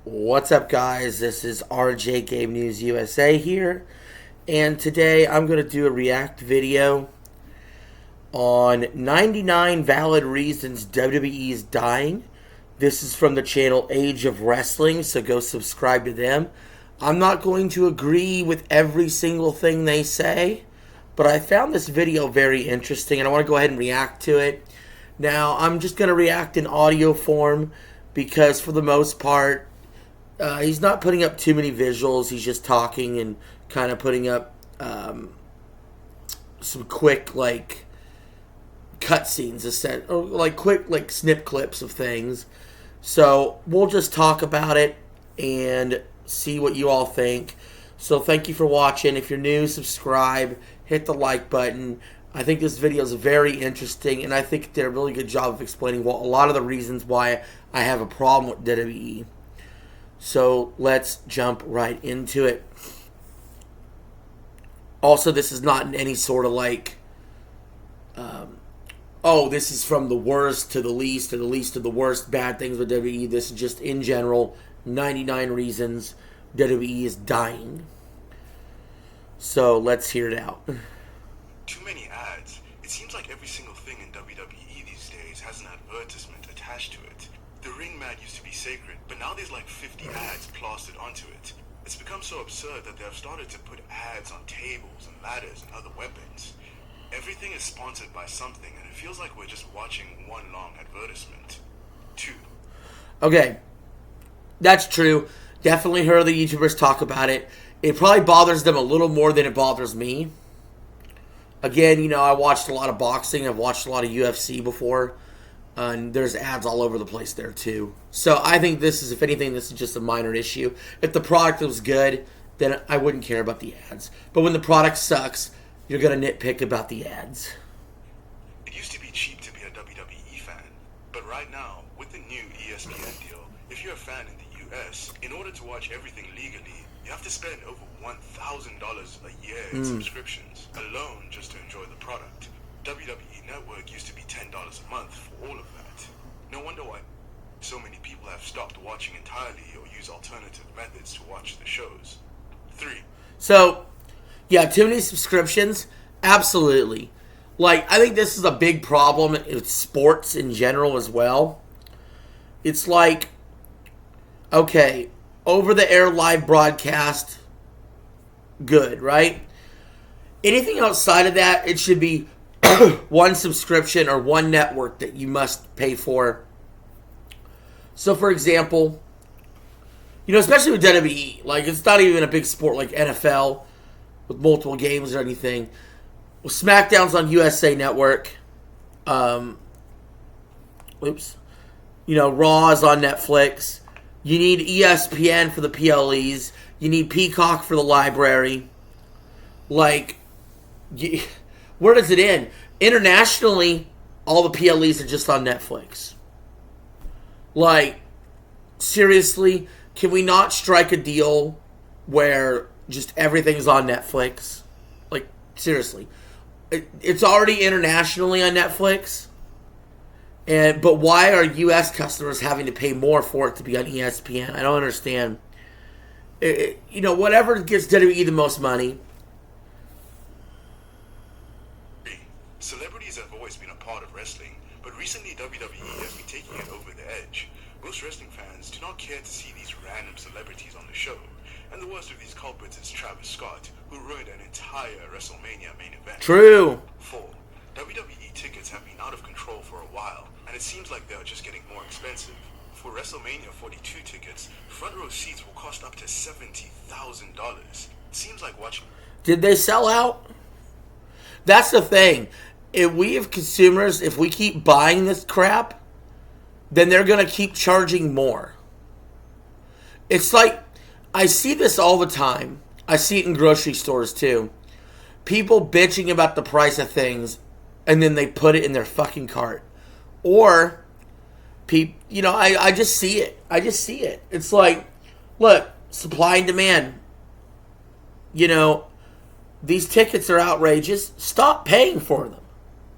What's up, guys? This is RJ Game News USA here, and today I'm going to do a react video on 99 valid reasons WWE is dying. This is from the channel Age of Wrestling, so go subscribe to them. I'm not going to agree with every single thing they say, but I found this video very interesting, and I want to go ahead and react to it. Now, I'm just going to react in audio form because, for the most part, he's not putting up too many visuals. He's just talking and kind of putting up some quick, cutscenes, or quick, snip clips of things. So we'll just talk about it and see what you all think. So thank you for watching. If you're new, subscribe, hit the like button. I think this video is very interesting, and I think they did a really good job of explaining a lot of the reasons why I have a problem with WWE. So let's jump right into it. Also, this is not in any sort of this is from the worst to the least, or the least to the worst bad things with WWE. This is just in general, 99 reasons WWE is dying. So let's hear it out. Too many ads. It seems like every single thing in WWE these days has an advertisement attached to it. The ring mat used to be sacred, but now there's like 50 ads plastered onto it. It's become so absurd that they have started to put ads on tables and ladders and other weapons. Everything is sponsored by something, and it feels like we're just watching one long advertisement. 2. Okay, that's true. Definitely heard the YouTubers talk about it. It probably bothers them a little more than it bothers me. Again, I watched a lot of boxing. I've watched a lot of UFC before. And there's ads all over the place there, too. So I think if anything, this is just a minor issue. If the product was good, then I wouldn't care about the ads. But when the product sucks, you're going to nitpick about the ads. It used to be cheap to be a WWE fan. But right now, with the new ESPN deal, if you're a fan in the US, in order to watch everything legally, you have to spend over $1,000 a year in subscriptions alone just to enjoy the product. WWE Network used to be $10 a month for all of that. No wonder why so many people have stopped watching entirely or use alternative methods to watch the shows. 3. So, yeah, too many subscriptions? Absolutely. I think this is a big problem with sports in general as well. It's okay, over-the-air live broadcast, good, right? Anything outside of that, it should be one subscription or one network that you must pay for. So, for example, especially with WWE, it's not even a big sport like NFL with multiple games or anything. Well, SmackDown's on USA Network. Raw is on Netflix. You need ESPN for the PLEs. You need Peacock for the library. Where does it end? Internationally, all the PLEs are just on Netflix. Seriously, can we not strike a deal where just everything's on Netflix? Seriously. It's already internationally on Netflix. But why are U.S. customers having to pay more for it to be on ESPN? I don't understand. Whatever gets WWE the most money. Celebrities have always been a part of wrestling, but recently WWE has been taking it over the edge. Most wrestling fans do not care to see these random celebrities on the show, and the worst of these culprits is Travis Scott, who ruined an entire WrestleMania main event. True. 4. WWE tickets have been out of control for a while, and it seems like they are just getting more expensive. For WrestleMania 42 tickets, front row seats will cost up to $70,000. It seems like watching... Did they sell out? That's the thing. If we have consumers, if we keep buying this crap, then they're going to keep charging more. It's I see this all the time. I see it in grocery stores too. People bitching about the price of things, and then they put it in their fucking cart. Or, I just see it. I just see it. It's look, supply and demand. These tickets are outrageous. Stop paying for them.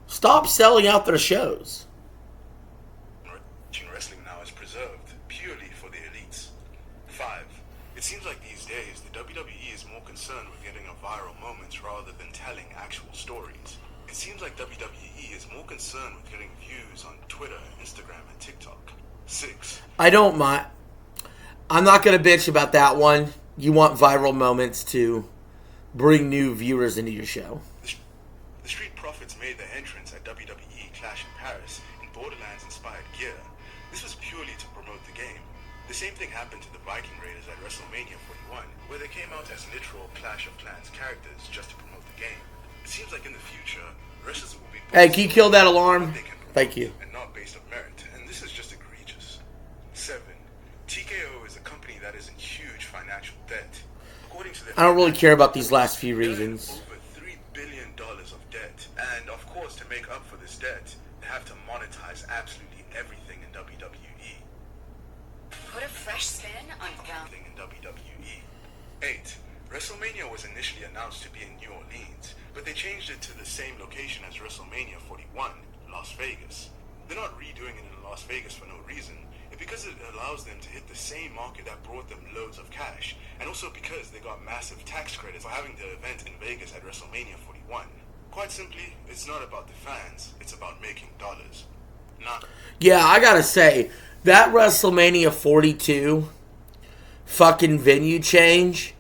Stop selling out their shows. Wrestling now is preserved purely for the elites. seems like these days the WWE is more concerned with getting a viral moment rather than telling actual stories. It seems like WWE is more concerned with getting views on Twitter, Instagram, and TikTok. 6. I don't mind. I'm not going to bitch about that one. You want viral moments to bring new viewers into your show. The Street Profits made their entrance at WWE Clash in Paris in Borderlands-inspired gear. This was purely to promote the game. The same thing happened to the Viking Raiders at WrestleMania 41, where they came out as literal Clash of Clans characters just to promote the game. It seems like in the future, wrestlers will be... Hey, can you kill that alarm? Thank you. And not based on merit, and this is just egregious. 7. TKO is a company that is in huge financial debt. According to their... I don't really care about these last few reasons. Over $3 billion of debt. And of course, to make up for this debt, they have to monetize absolutely everything in WWE. Put a fresh spin on ground. In WWE. 8. WrestleMania was initially announced to be in New Orleans, but they changed it to the same location as WrestleMania 41, Las Vegas. They're not redoing it in Las Vegas for no reason. It's because it allows them to hit the same market that brought them loads of cash, and also because they got massive tax credits for having the event in Vegas at WrestleMania 41. Quite simply, it's not about the fans, it's about making dollars. Yeah, I gotta say, that WrestleMania 42 fucking venue change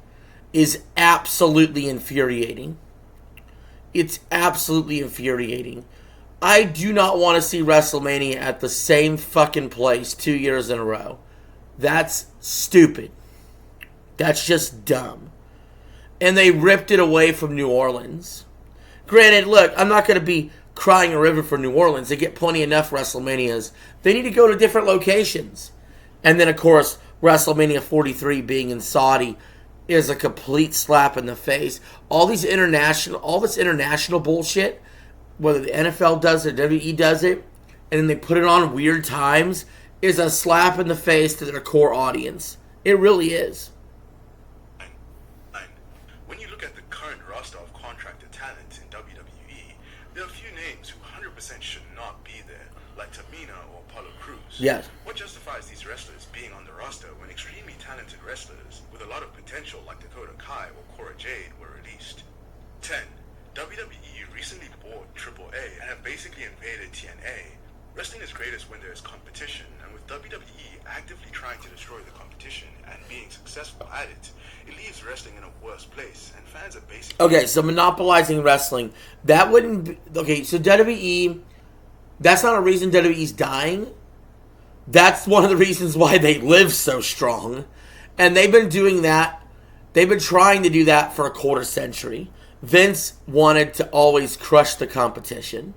is absolutely infuriating. It's absolutely infuriating. I do not want to see WrestleMania at the same fucking place 2 years in a row. That's stupid. That's just dumb. And they ripped it away from New Orleans. Granted, look, I'm not going to be crying a river for New Orleans. They get plenty enough WrestleManias. They need to go to different locations. And then, of course, WrestleMania 43 being in Saudi is a complete slap in the face. All this international bullshit, whether the NFL does it or WWE does it, and then they put it on weird times, is a slap in the face to their core audience. It really is. When you look at the current roster of contracted talent in WWE, there are a few names who 100% should not be there, like Tamina or Apollo Crews. Yes. What justifies these wrestlers being on the roster when extremely talented wrestlers with a lot of potential like Dakota Kai or Cora Jade were released? 10. WWE recently bought AAA and have basically invaded TNA. Wrestling is greatest when there is competition, and with WWE actively trying to destroy the competition and being successful at it, it leaves wrestling in a worse place, and fans are basically... Okay, so monopolizing wrestling, that wouldn't be... Okay, so WWE, that's not a reason WWE's dying. That's one of the reasons why they live so strong. And they've been doing that, they've been trying to do that for a quarter century. Vince wanted to always crush the competition.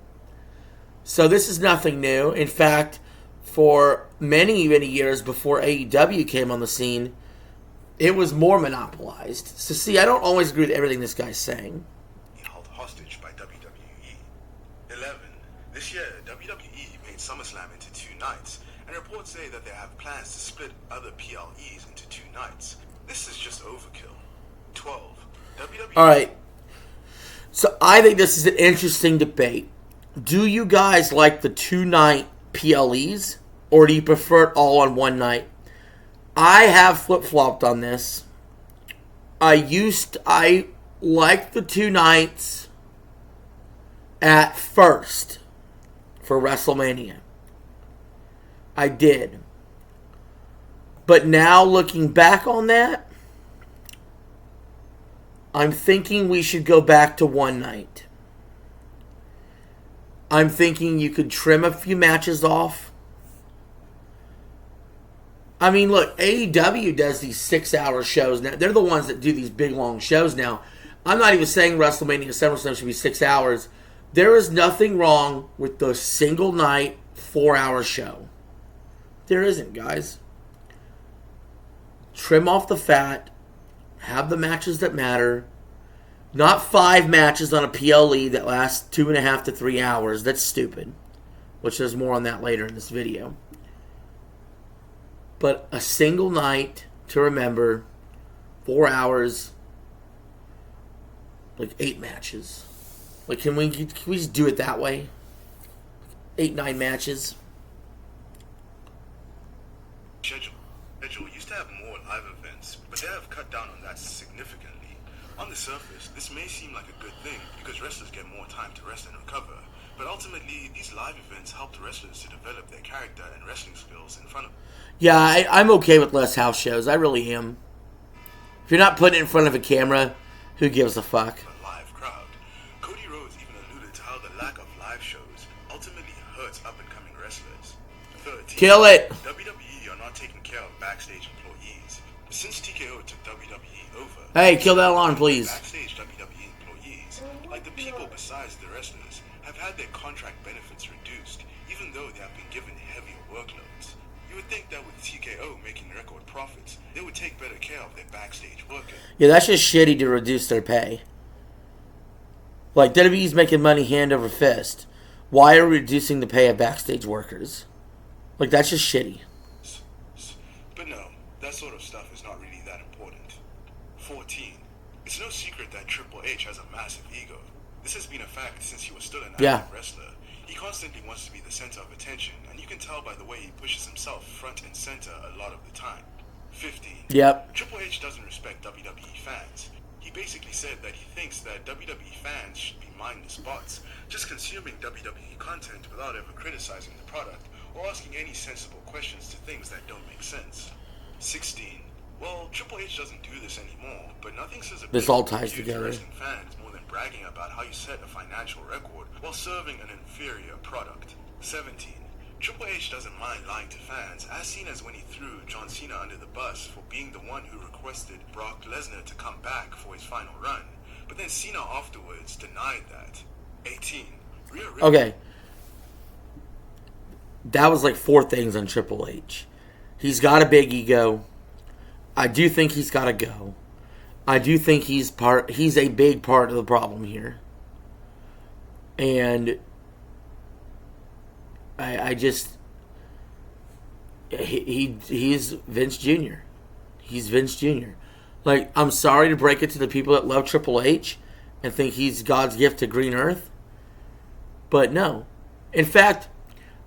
So this is nothing new. In fact, for many, many years before AEW came on the scene, it was more monopolized. So see, I don't always agree with everything this guy's saying. Held hostage by WWE. 11. This year, WWE made SummerSlam into 2 nights, and reports say that they have plans to split other PLEs into 2 nights. This is just overkill. 12. WWE... Alright. So I think this is an interesting debate. Do you guys like the 2-night PLEs, or do you prefer it all on one night? I have flip-flopped on this. I liked the 2 nights at first for WrestleMania. I did. But now looking back on that, I'm thinking we should go back to 1 night. I'm thinking you could trim a few matches off. I mean, look, AEW does these 6-hour shows now. They're the ones that do these big, long shows now. I'm not even saying WrestleMania and SummerSlam should be 6 hours. There is nothing wrong with the single night, 4-hour show. There isn't, guys. Trim off the fat. Have the matches that matter. Not 5 matches on a PLE that lasts 2.5 to 3 hours. That's stupid. Which there's more on that later in this video. But a single night to remember. 4 hours. Like 8 matches. Like, can we just do it that way? 8, 9 matches. Schedule used to have more live events, but they have cut down on that significantly. On the surface, this may seem like a good thing because wrestlers get more time to rest and recover, but ultimately, these live events help the wrestlers to develop their character and wrestling skills in front of them. Yeah, I'm okay with less house shows. I really am. If you're not putting it in front of a camera, who gives a fuck? A live crowd. Cody Rhodes even alluded to how the lack of live shows ultimately hurts up-and-coming wrestlers. 13. Kill it! WWE are not taking care of backstage employees. Since TKO took WWE over... Hey, kill that alarm, please. Backstage WWE employees, like the people besides the wrestlers, have had their contract benefits reduced, even though they have been given heavier workloads. You would think that with TKO making record profits, they would take better care of their backstage workers. Yeah, that's just shitty to reduce their pay. Like, WWE's making money hand over fist. Why are we reducing the pay of backstage workers? Like, that's just shitty. But no, that sort of stuff is not really that important. 14. It's no secret that Triple H has a massive ego. This has been a fact since he was still an active wrestler. He constantly wants to be the center of attention, and you can tell by the way he pushes himself front and center a lot of the time. 15. Yep. Triple H doesn't respect WWE fans. He basically said that he thinks that WWE fans should be mindless bots, just consuming WWE content without ever criticizing the product or asking any sensible questions to things that don't make sense. 16. Well, Triple H doesn't do this anymore, but nothing says this all ties together. Wrestling fans more than bragging about how you set a financial record while serving an inferior product. 17. Triple H doesn't mind lying to fans, as seen as when he threw John Cena under the bus for being the one who requested Brock Lesnar to come back for his final run, but then Cena afterwards denied that. 18. Okay. That was like 4 things on Triple H. He's got a big ego. I do think he's got to go. I do think he's a big part of the problem here. And I just he's Vince Jr. He's Vince Jr. Like, I'm sorry to break it to the people that love Triple H and think he's God's gift to Green Earth, but no. In fact,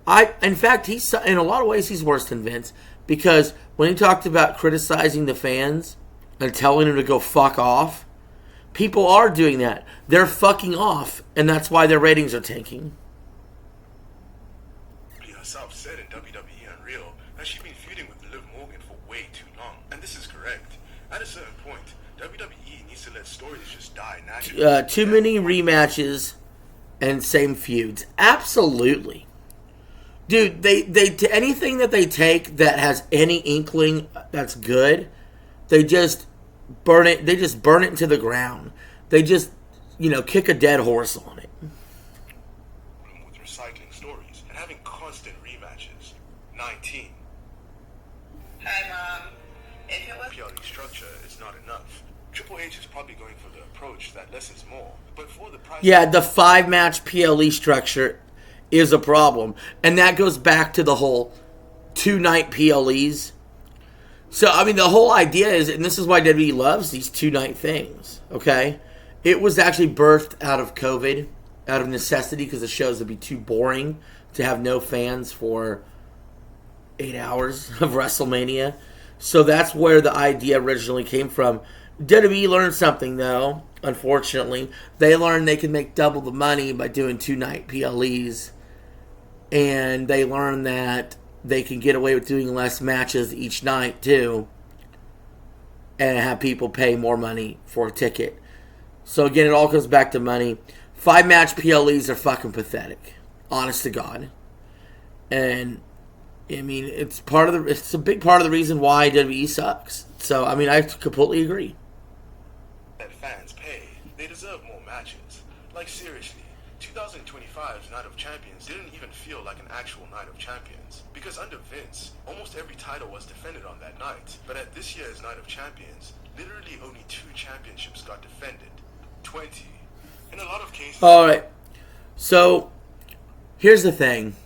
he's in a lot of ways he's worse than Vince, because when he talked about criticizing the fans and telling them to go fuck off, people are doing that. They're fucking off, and that's why their ratings are tanking. Herself said in WWE Unreal that she'd been feuding with Liv Morgan for way too long, and this is correct. At a certain point, WWE needs to let stories just die naturally. Too many rematches and same feuds. Absolutely. Dude, they anything that they take that has any inkling that's good, they just burn it. They just burn it into the ground. They just, kick a dead horse on it. With recycling stories and having constant rematches. 19. Hi, Mom. If it was... PLE structure is not enough. Triple H is probably going for the approach that less is more, but for the price... Yeah, the 5-match PLE structure is a problem. And that goes back to the whole 2-night PLEs. So, I mean, the whole idea is, and this is why WWE loves these 2-night things, okay? It was actually birthed out of COVID, out of necessity, because the shows would be too boring to have no fans for 8 hours of WrestleMania. So that's where the idea originally came from. WWE learned something, though, unfortunately. They learned they could make double the money by doing 2-night PLEs. And they learned that they can get away with doing less matches each night, too. And have people pay more money for a ticket. So, again, it all comes back to money. 5-match PLEs are fucking pathetic. Honest to God. And, I mean, it's a big part of the reason why WWE sucks. So, I mean, I completely agree. That fans pay, they deserve more matches. Like, seriously, 2025's Night of Champions didn't even feel like an actual Night of Champions. Because under Vince, almost every title was defended on that night. But at this year's Night of Champions, literally only 2 championships got defended. 20. In a lot of cases... Alright. So, here's the thing.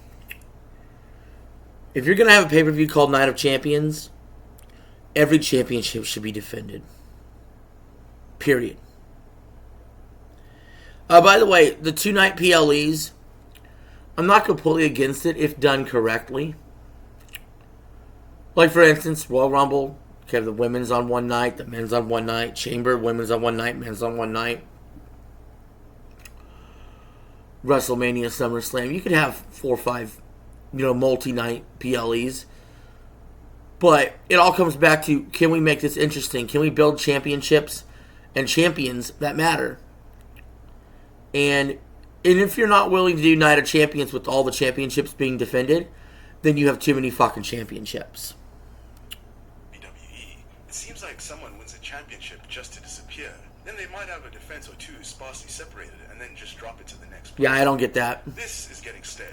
If you're going to have a pay-per-view called Night of Champions, every championship should be defended. Period. By the way, the 2-night PLEs, I'm not completely against it if done correctly. Like, for instance, Royal Rumble, You have the women's on one night, the men's on one night, Chamber, women's on one night, men's on one night. WrestleMania, SummerSlam. You could have 4 or 5, multi-night PLEs. But it all comes back to, can we make this interesting? Can we build championships and champions that matter? And if you're not willing to do Night of Champions with all the championships being defended, then you have too many fucking championships. WWE, it seems like someone wins a championship just to disappear. Then they might have a defense or two sparsely separated and then just drop it to the next person. Yeah, I don't get that. This is getting stale.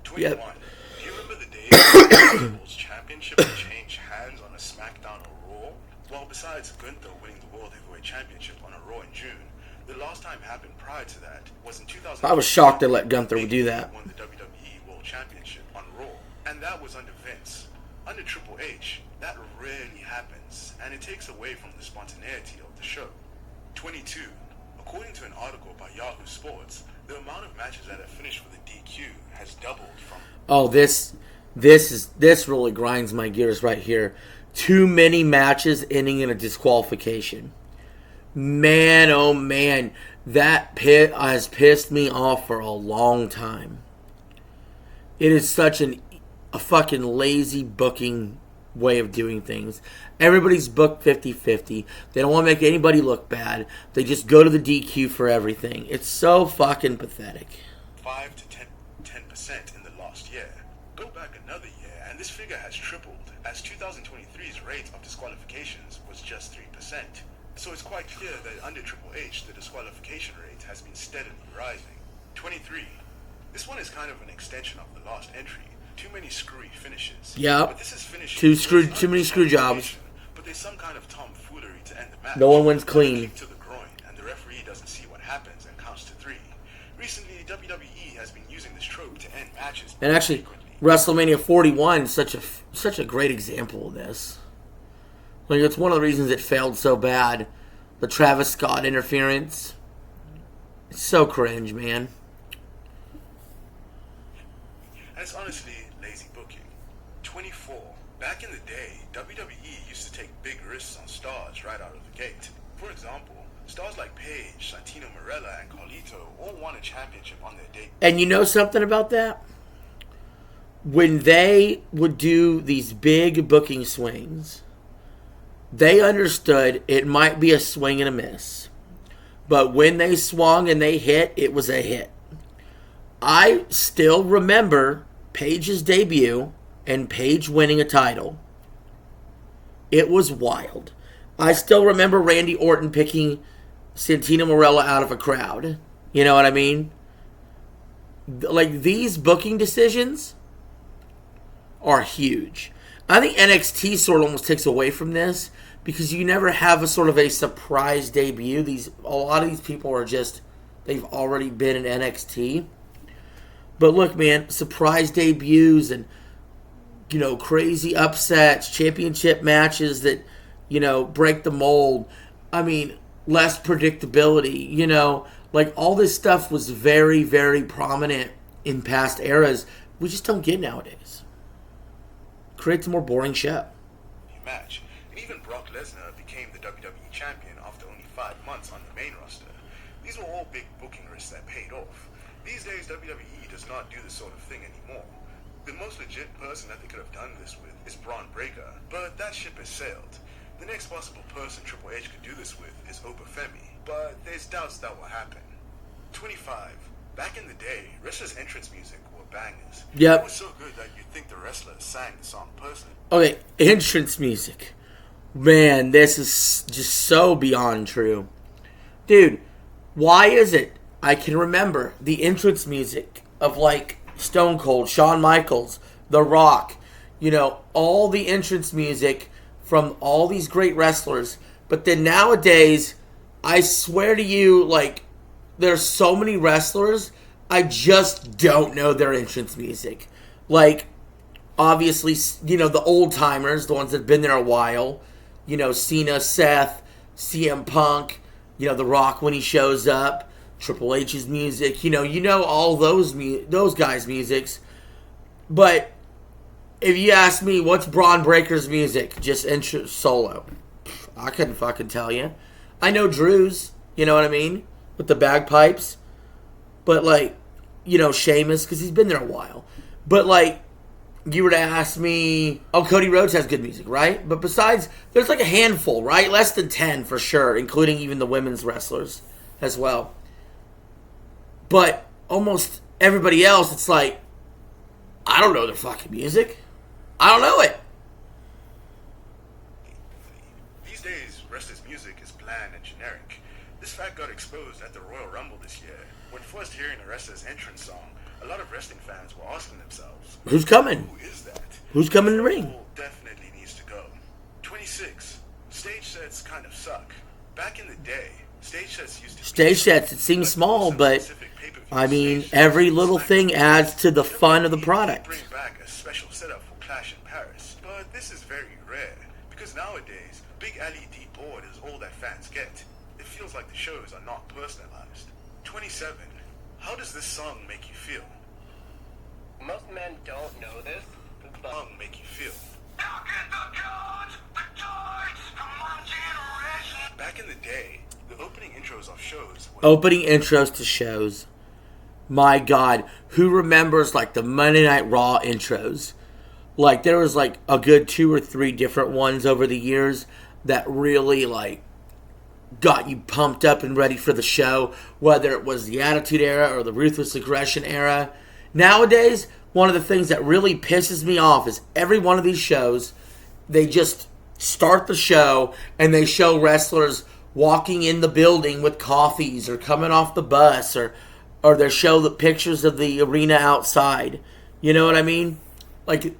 21. Yep. Do you remember the days when the World Championship would change hands on a SmackDown or Raw? Well, besides Gunther winning the World Heavyweight Championship on a Raw in June, the last time happened prior to that was in 2000. I was shocked they let Gunther do that. Won the WWE World Championship on Raw, and that was under Vince. Under Triple H, that rarely happens, and it takes away from the spontaneity of the show. 22. According to an article by Yahoo Sports, the amount of matches that have finished for the DQ has doubled from. Oh, this really grinds my gears right here. Too many matches ending in a disqualification. Man, oh man, that pit has pissed me off for a long time. It is such a fucking lazy booking way of doing things. Everybody's booked 50-50. They don't want to make anybody look bad. They just go to the DQ for everything. It's so fucking pathetic. 5 to 10% in the last year. Go back another year, and this figure has tripled, as 2023's rate of disqualifications was just 3%. So it's quite clear that under Triple H, the disqualification rate has been steadily rising. 23. This one is kind of an extension of the last entry. Too many screwy finishes. Yeah. But this is finishing. Too many screw jobs. But there's some kind of tomfoolery to end the match. No one wins clean. Kick to the groin, and the referee doesn't see what happens and counts to 3. Recently, WWE has been using this trope to end matches. And actually, WrestleMania 41 is such a great example of this. Like, it's one of the reasons it failed so bad. The Travis Scott interference. It's so cringe, man. And it's honestly lazy booking. 24. Back in the day, WWE used to take big risks on stars right out of the gate. For example, stars like Paige, Santino Marella, and Carlito all won a championship on their debut. And you know something about that? When they would do these big booking swings, they understood it might be a swing and a miss. But when they swung and they hit, it was a hit. I still remember Paige's debut and Paige winning a title. It was wild. I still remember Randy Orton picking Santino Marella out of a crowd. You know what I mean? Like, these booking decisions are huge. I think NXT sort of almost takes away from this because you never have a sort of a surprise debut. A lot of these people are just, they've already been in NXT. But look, man, surprise debuts and, crazy upsets, championship matches that, break the mold. I mean, less predictability, like all this stuff was very, very prominent in past eras. We just don't get nowadays. Creates a more boring show. Match. And even Brock Lesnar became the WWE champion after only 5 months on the main roster. These were all big booking risks that paid off. These days, WWE does not do this sort of thing anymore. The most legit person that they could have done this with is Braun Breaker, but that ship has sailed. The next possible person Triple H could do this with is Obafemi, but there's doubts that will happen. 25. Back in the day, wrestlers' entrance music were bangers. Yep. It was so good that you'd think the wrestler sang the song personally. Okay, entrance music. Man, this is just so beyond true. Dude, why is it I can remember the entrance music of, like, Stone Cold, Shawn Michaels, The Rock, all the entrance music from all these great wrestlers. But then nowadays, I swear to you, like, there's so many wrestlers, I just don't know their entrance music. Like, obviously, the old timers, the ones that have been there a while, Cena, Seth, CM Punk, The Rock when he shows up, Triple H's music, all those guys' musics. But if you ask me what's Braun Breaker's music, just intro solo, I couldn't fucking tell you. I know Drew's, you know what I mean, with the bagpipes, but like, you know, Sheamus because he's been there a while. But like, you were to ask me, oh, Cody Rhodes has good music, right? But besides, there's like a handful, right? Less than 10 for sure, including even the women's wrestlers as well. But almost everybody else, it's like, I don't know their fucking music. I don't know it. These days, wrestlers' music is bland and generic. This fact got exposed at the Royal Rumble this year. When first hearing a wrestler's entrance song, a lot of wrestling fans were asking themselves, who's coming? Who is that? Who's coming in the ring? Definitely needs to go. 26. Stage sets kind of suck. Back in the day, stage sets used to Stage sets, it seems small, but I mean, every little thing adds to the fun of the product. Bring back a special setup for Clash in Paris, but this is very rare because nowadays, big LED board is all that fans get. It feels like the shows are not personalized. 27. How does this song make you feel? Most men don't know this, but Song make you feel? Back in the day, the opening intros of shows was Opening intros to shows. My God, who remembers like the Monday Night Raw intros? Like there was like a good 2 or 3 different ones over the years that really like got you pumped up and ready for the show, whether it was the Attitude Era or the Ruthless Aggression Era. Nowadays, one of the things that really pisses me off is every one of these shows, they just start the show and they show wrestlers walking in the building with coffees or coming off the bus or they show the pictures of the arena outside. You know what I mean? Like,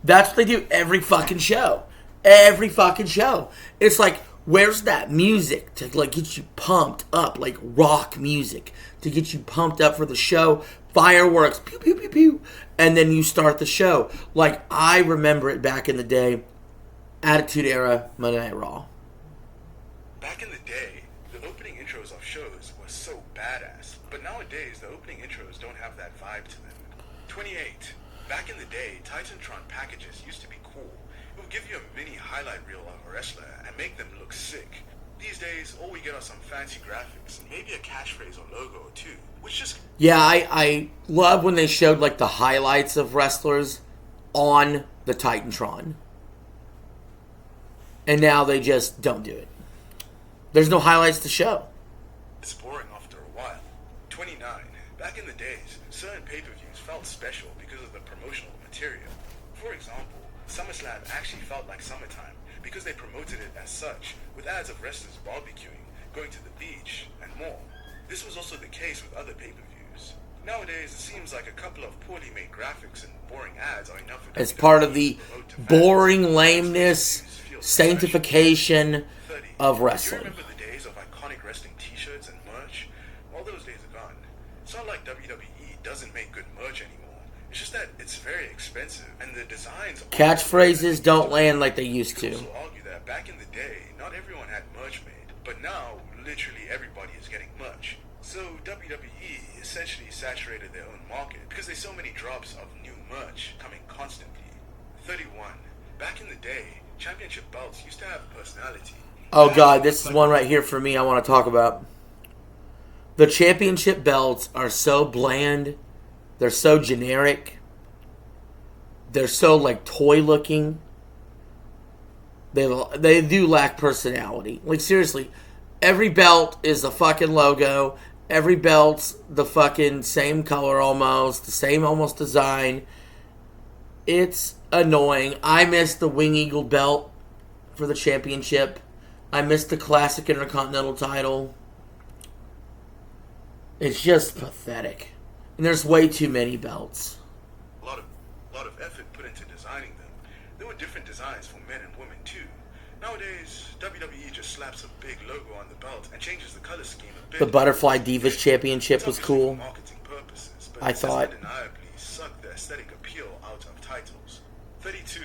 that's what they do every fucking show. Every fucking show. It's like, where's that music to like get you pumped up, like rock music to get you pumped up for the show? Fireworks, pew pew pew pew, and then you start the show. Like I remember it back in the day, Attitude Era, Monday Night Raw. Back in the day, the opening intros of shows were so badass, but nowadays the opening intros don't have that vibe to them. 28. Back in the day, Titantron packages used to be cool. It would give you a mini highlight reel of a wrestler and make them look sick. These days, all we get are some fancy graphics and maybe a catchphrase or logo or two, which just... Yeah, I love when they showed like the highlights of wrestlers on the Titantron. And now they just don't do it. There's no highlights to show. It's boring after a while. 29. Back in the days, certain pay-per-views felt special because of the promotional material. For example, SummerSlam actually felt like summertime because they promoted it as such, with ads of wrestlers barbecuing, going to the beach, and more. This was also the case with other pay-per-views. Nowadays, it seems like a couple of poorly made graphics and boring ads are enough for It's WWE part of the to promote to fans. boring lameness, Feels sanctification 30. of Do you wrestling. remember the days of iconic wrestling t-shirts and merch? All those days are gone. It's not like WWE doesn't make good merch anymore. It's just that it's very expensive, and the designs... Catchphrases don't land like they used You could to. also argue that back in the day, not everyone had merch made, but now, literally everybody is getting merch. So WWE essentially saturated their own market because there's so many drops of new merch coming constantly. 31. Back in the day, championship belts used to have personality. Oh God, this is one right here for me I want to talk about. The championship belts are so bland. They're so generic. They're so like toy looking. They do lack personality. Like seriously, every belt is a fucking logo. Every belt's the fucking same color almost, the same almost design. It's annoying. I miss the Wing Eagle belt for the championship. I miss the classic Intercontinental title. It's just pathetic. And there's way too many belts. A lot of effort put into designing them. There were different designs for men and women too. Nowadays, WWE just slaps a big logo on the belt and changes the color scheme a bit. The Butterfly Divas Championship was It's obviously cool. for marketing purposes, but I it does thought. undeniably suck the aesthetic appeal out of titles. 32.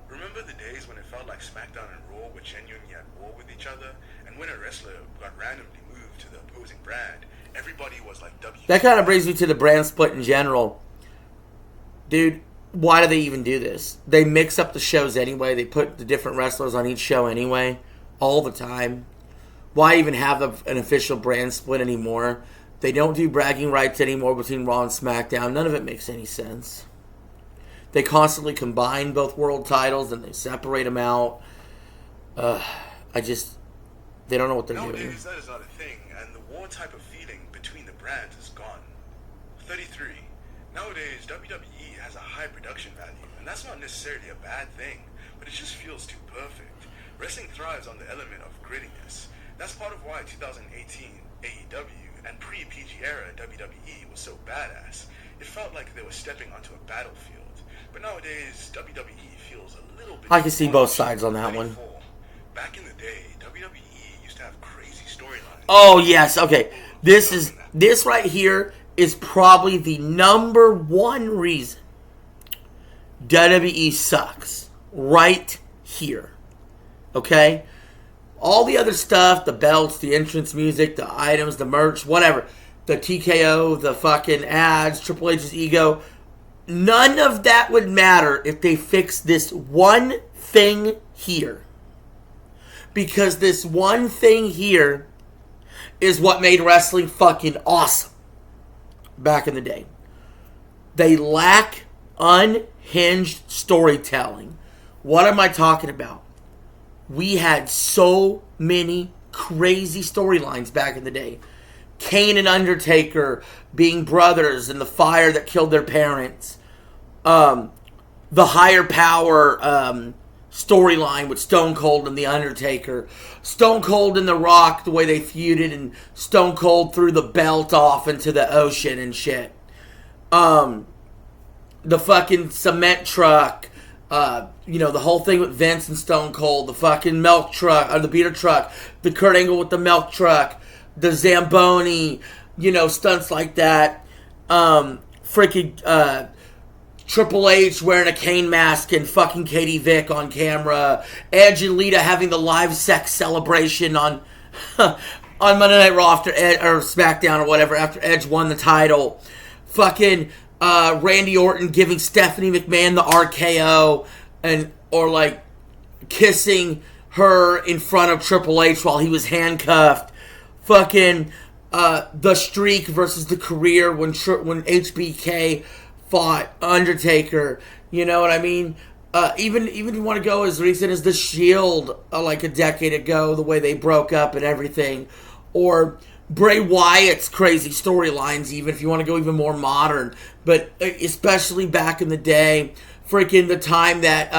Remember the days when it felt like SmackDown and Raw were genuinely at war with each other, and when a wrestler got randomly moved to the opposing brand, everybody was like W. That kind of brings me to the brand split in general. Dude, why do they even do this? They mix up the shows anyway. They put the different wrestlers on each show anyway, all the time. Why even have an official brand split anymore? They don't do bragging rights anymore between Raw and SmackDown. None of it makes any sense. They constantly combine both world titles and they separate them out. They don't know what they're doing. Nowadays, that is not a thing, and the war type of feeling between the brands is gone. 33. Nowadays, WWE has a high production value, and that's not necessarily a bad thing, but it just feels too perfect. Wrestling thrives on the element of grittiness. That's part of why 2018 AEW and pre-PG era WWE was so badass. It felt like they were stepping onto a battlefield. But nowadays, WWE feels a little bit... I can see both sides on that one. Back in the day, WWE used to have crazy storylines. Oh, yes. Okay. This right here is probably the number one reason WWE sucks. Right here. Okay? All the other stuff, the belts, the entrance music, the items, the merch, whatever. The TKO, the fucking ads, Triple H's ego... None of that would matter if they fixed this one thing here. Because this one thing here is what made wrestling fucking awesome back in the day. They lack unhinged storytelling. What am I talking about? We had so many crazy storylines back in the day. Kane and Undertaker being brothers and the fire that killed their parents. The higher power storyline with Stone Cold and The Undertaker. Stone Cold and The Rock, the way they feuded, and Stone Cold threw the belt off into the ocean and shit. The fucking cement truck. The whole thing with Vince and Stone Cold. The fucking milk truck, or the beater truck. The Kurt Angle with the milk truck. The Zamboni, stunts like that. Triple H wearing a Kane mask and fucking Katie Vick on camera. Edge and Lita having the live sex celebration on Monday Night Raw after or SmackDown or whatever after Edge won the title. Fucking Randy Orton giving Stephanie McMahon the RKO or like kissing her in front of Triple H while he was handcuffed. Fucking the Streak versus the Career when HBK fought Undertaker. You know what I mean? Even if you want to go as recent as the Shield, like a decade ago, the way they broke up and everything, or Bray Wyatt's crazy storylines. Even if you want to go even more modern, but especially back in the day, freaking the time that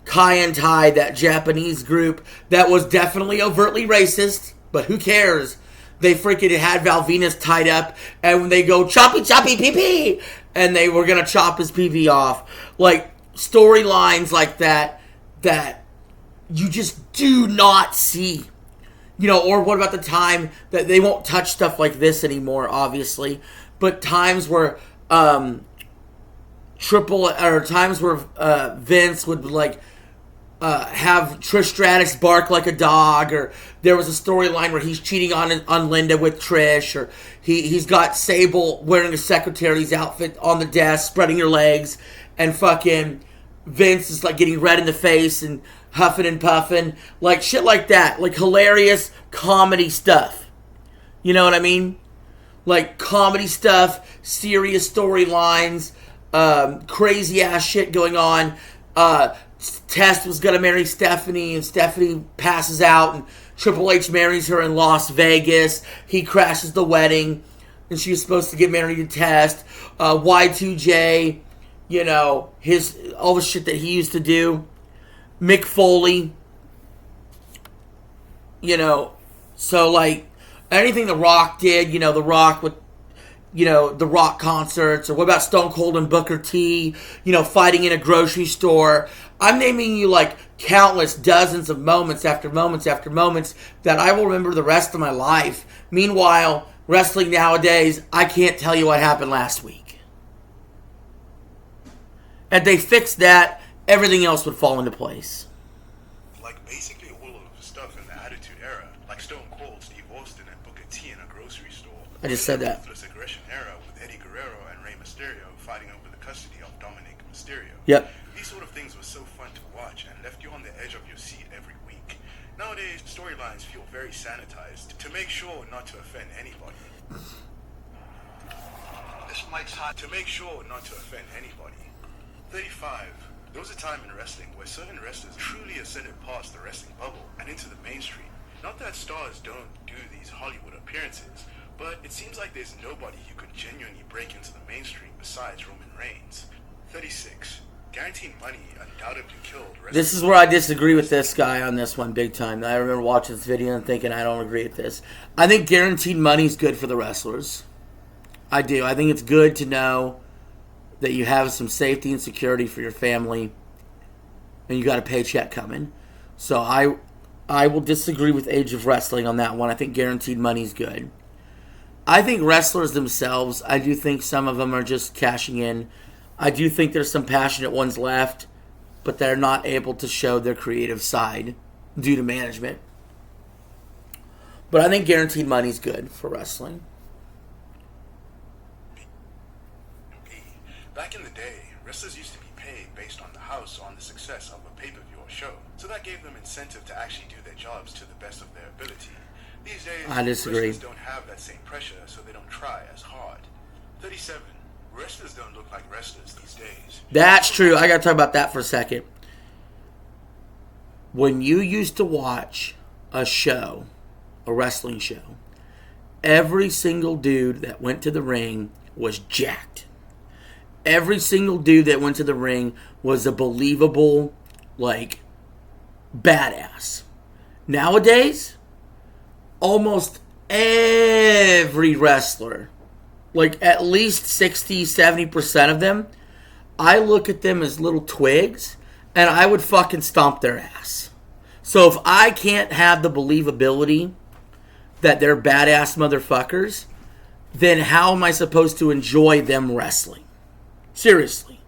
Kai and Tai, that Japanese group that was definitely overtly racist. But who cares? They freaking had Val Venus tied up, and when they go choppy pee-pee, and they were going to chop his pee-pee off. Like, storylines like that you just do not see. Or what about the time that they won't touch stuff like this anymore, obviously, but times where Vince would, like, have Trish Stratus bark like a dog, or there was a storyline where he's cheating on Linda with Trish, or he's got Sable wearing a secretary's outfit on the desk, spreading her legs, and fucking Vince is like getting red in the face and huffing and puffing, like shit like that, like hilarious comedy stuff. You know what I mean? Like comedy stuff, serious storylines, crazy ass shit going on. Test was gonna marry Stephanie, and Stephanie passes out, and Triple H marries her in Las Vegas. He crashes the wedding, and she was supposed to get married to Test. Y2J, all the shit that he used to do. Mick Foley, so like anything The Rock did, The Rock with The Rock concerts, or what about Stone Cold and Booker T, fighting in a grocery store. I'm naming you like countless dozens of moments after moments after moments that I will remember the rest of my life. Meanwhile, wrestling nowadays, I can't tell you what happened last week. And they fixed that, everything else would fall into place. Like basically all of the stuff in the Attitude Era, like Stone Cold, Steve Austin, and Booker T in a grocery store. I just said that. Ruthless Aggression Era with Eddie Guerrero and Rey Mysterio fighting over the custody of Dominic Mysterio. Yep. These sort of things were so fun to watch and left you on the edge of your seat every week. Nowadays, storylines feel very sanitized to make sure not to offend anybody. This might's hot. To make sure not to offend anybody. 35. There was a time in wrestling where certain wrestlers truly ascended past the wrestling bubble and into the mainstream. Not that stars don't do these Hollywood appearances, but it seems like there's nobody who could genuinely break into the mainstream besides Roman Reigns. 36. Guaranteed money undoubtedly killed wrestling. This is where I disagree with this guy on this one big time. I remember watching this video and thinking I don't agree with this. I think guaranteed money is good for the wrestlers. I do. I think it's good to know that you have some safety and security for your family and you got a paycheck coming. So I will disagree with Age of Wrestling on that one. I think guaranteed money is good. I think wrestlers themselves, I do think some of them are just cashing in. I do think there's some passionate ones left, but they're not able to show their creative side due to management. But I think guaranteed money is good for wrestling. Back in the day, wrestlers used to be paid based on the house or on the success of a pay-per-view or show. So that gave them incentive to actually do their jobs to the best of their ability. These days, I disagree. wrestlers don't have that same pressure, so they don't try as hard. 37. Wrestlers don't look like wrestlers these days. That's true. I got to talk about that for a second. When you used to watch a show, a wrestling show, every single dude that went to the ring was jacked. Every single dude that went to the ring was a believable, badass. Nowadays, almost every wrestler, at least 60-70% of them, I look at them as little twigs, and I would fucking stomp their ass. So if I can't have the believability that they're badass motherfuckers, then how am I supposed to enjoy them wrestling? Seriously.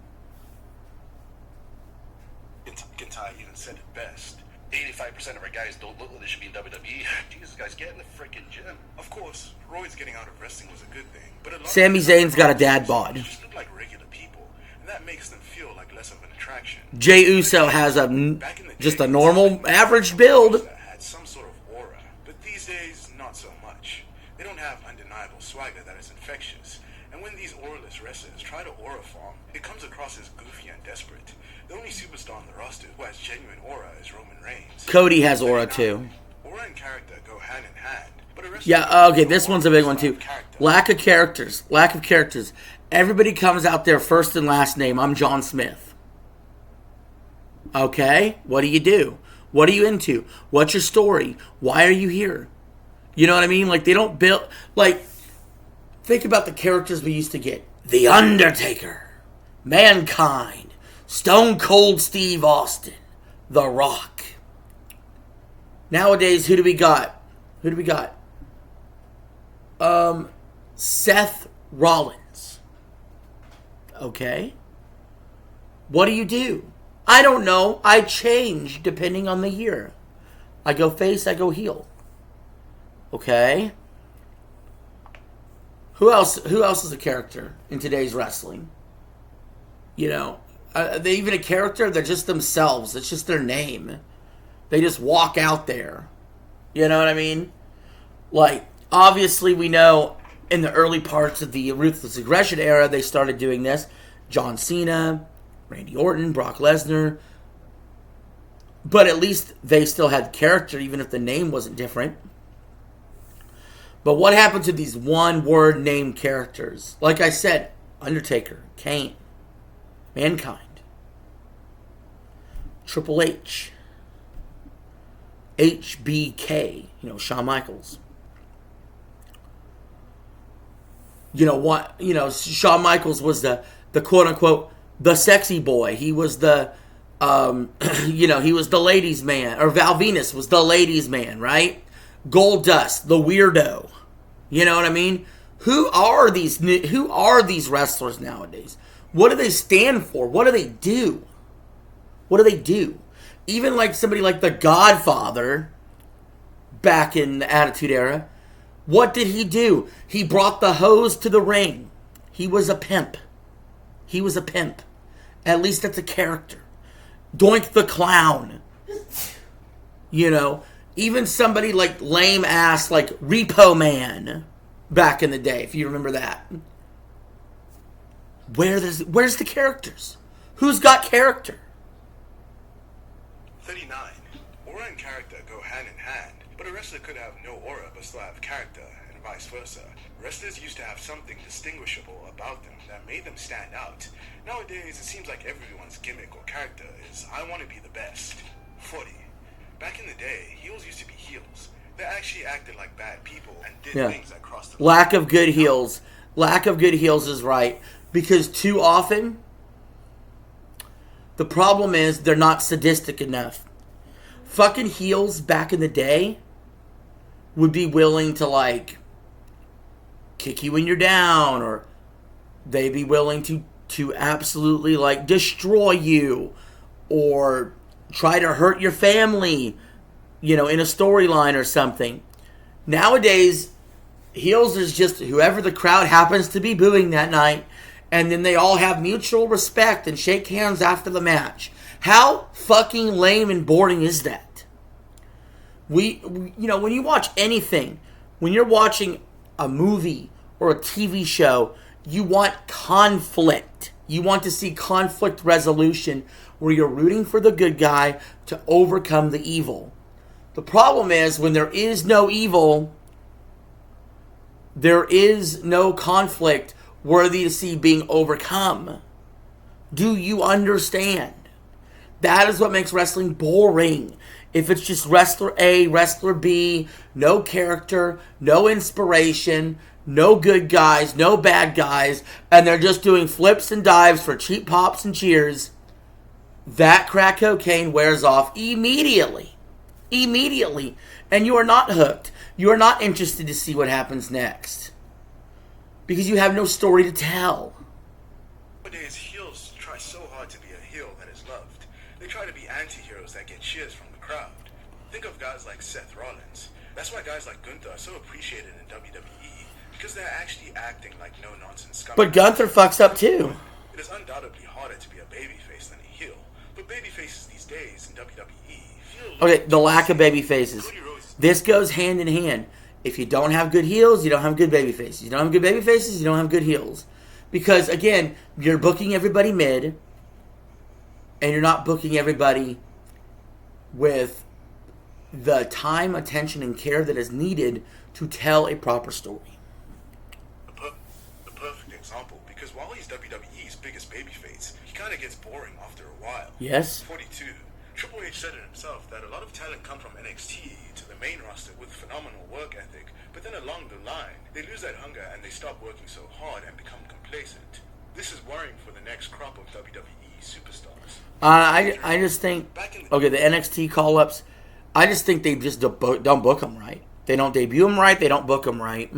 Kintai even said it best. 85% of our guys don't look like they should be in WWE. Jesus, guys, get in the freaking gym. Of course, Roy's getting out of wrestling was a good thing, but a lot Sami of Zayn's got a dad bod. just look like regular people, and that makes them feel like less of an attraction. Jey Uso has Back in the just day, a normal, average build. that had some sort of aura, but these days, not so much. They don't have undeniable swagger that is infectious. And when these auraless wrestlers try to aura farm, it comes across as goofy and desperate. The only superstar on the roster who has genuine aura is Roman Reigns. Cody has aura too. Aura and character go hand in hand. But a wrestler Yeah, okay, this one's a big one too. Character. Lack of characters. Everybody comes out there first and last name. I'm John Smith. Okay, what do? What are you into? What's your story? Why are you here? You know what I mean? They don't build... think about the characters we used to get. The Undertaker. Mankind. Stone Cold Steve Austin. The Rock. Nowadays, who do we got? Seth Rollins. Okay. What do? I don't know. I change depending on the year. I go face, I go heel. Okay. Who else is a character in today's wrestling? Are they even a character? They're just themselves. It's just their name. They just walk out there. You know what I mean? Obviously we know in the early parts of the Ruthless Aggression era, they started doing this. John Cena, Randy Orton, Brock Lesnar. But at least they still had character, even if the name wasn't different. But what happened to these one-word name characters? Like I said, Undertaker, Kane, Mankind, Triple H, HBK, Shawn Michaels. Shawn Michaels was the quote-unquote, the sexy boy. He was the, he was the ladies' man. Or Val Venus was the ladies' man, right? Goldust, the weirdo. You know what I mean? Who are these wrestlers nowadays? What do they stand for? What do they do? even like somebody like the Godfather back in the Attitude Era, what did he do? He brought the hose to the ring. He was a pimp. He was a pimp. At least that's a character. Doink the Clown. You know, even somebody like lame ass like Repo Man back in the day, if you remember that. Where's the characters? Who's got character? 39. Aura and character go hand in hand, but a wrestler could have no aura but still have character, and vice versa. Wrestlers used to have something distinguishable about them that made them stand out. Nowadays, it seems like everyone's gimmick or character is, I want to be the best. 40. Back in the day, heels used to be heels. They actually acted like bad people and did things that crossed the line. Lack of good heels. Lack of good heels is right. Because too often, the problem is they're not sadistic enough. Fucking heels back in the day would be willing to, like, kick you when you're down, or they'd be willing to absolutely, like, destroy you, or try to hurt your family, you know, in a storyline or something. Nowadays, heels is just whoever the crowd happens to be booing that night, and then they all have mutual respect and shake hands after the match. How fucking lame and boring is that? We you know, when you watch anything, when you're watching a movie or a TV show, you want conflict. You want to see conflict resolution where you're rooting for the good guy to overcome the evil. The problem is when there is no evil, there is no conflict worthy to see being overcome. Do you understand? That is what makes wrestling boring. If it's just wrestler A, wrestler B, no character, no inspiration, no good guys, no bad guys, and they're just doing flips and dives for cheap pops and cheers, that crack cocaine wears off immediately. Immediately. And you are not hooked. You are not interested to see what happens next. Because you have no story to tell. Nowadays, heels try so hard to be a heel that is loved. They try to be anti-heroes that get cheers from the crowd. Think of guys like Seth Rollins. That's why guys like Gunther are so appreciated in WWE, because they're actually acting like no-nonsense scumbags. But Gunther fucks up too. It is undoubtedly harder to be a babyface than a heel, but babyfaces these days in WWE feel... Okay, the lack of baby faces. This goes hand in hand. If you don't have good heels, you don't have good baby faces. You don't have good baby faces, you don't have good heels. Because, again, you're booking everybody mid, and you're not booking everybody with the time, attention, and care that is needed to tell a proper story. The perfect example, because while he's WWE's biggest babyface, he kind of gets boring after a while. Yes. 42. Triple H said it himself that a lot of talent come from NXT to the main roster with phenomenal work ethic, but then along the line, they lose that hunger and they stop working so hard and become complacent. This is worrying for the next crop of WWE superstars. I just think, okay, the NXT call-ups, I just think they just don't book them right. They don't debut them right, they don't book them right.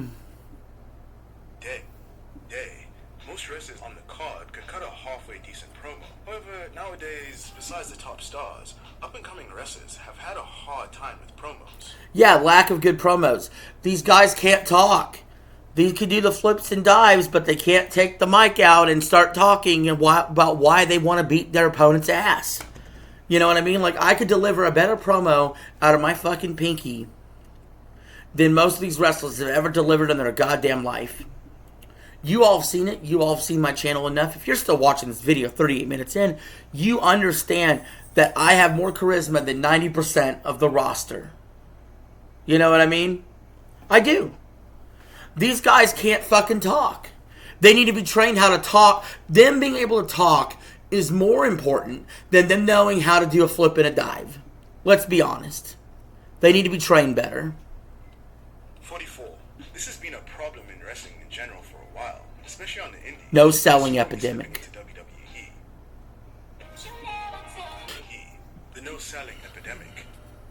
Most wrestlers on the card could cut a halfway decent promo. However, nowadays, besides the top stars, up-and-coming wrestlers have had a hard time with promos. Yeah, lack of good promos. These guys can't talk. These can do the flips and dives, but they can't take the mic out and start talking about why they want to beat their opponent's ass. You know what I mean? Like, I could deliver a better promo out of my fucking pinky than most of these wrestlers have ever delivered in their goddamn life. You all have seen it. You all have seen my channel enough. If you're still watching this video 38 minutes in, you understand that I have more charisma than 90% of the roster. You know what I mean? I do. These guys can't fucking talk. They need to be trained how to talk. Them being able to talk is more important than them knowing how to do a flip and a dive. Let's be honest. They need to be trained better. 44. This has been a problem in wrestling in general for a while, especially on the indies. No selling epidemic. The no selling epidemic.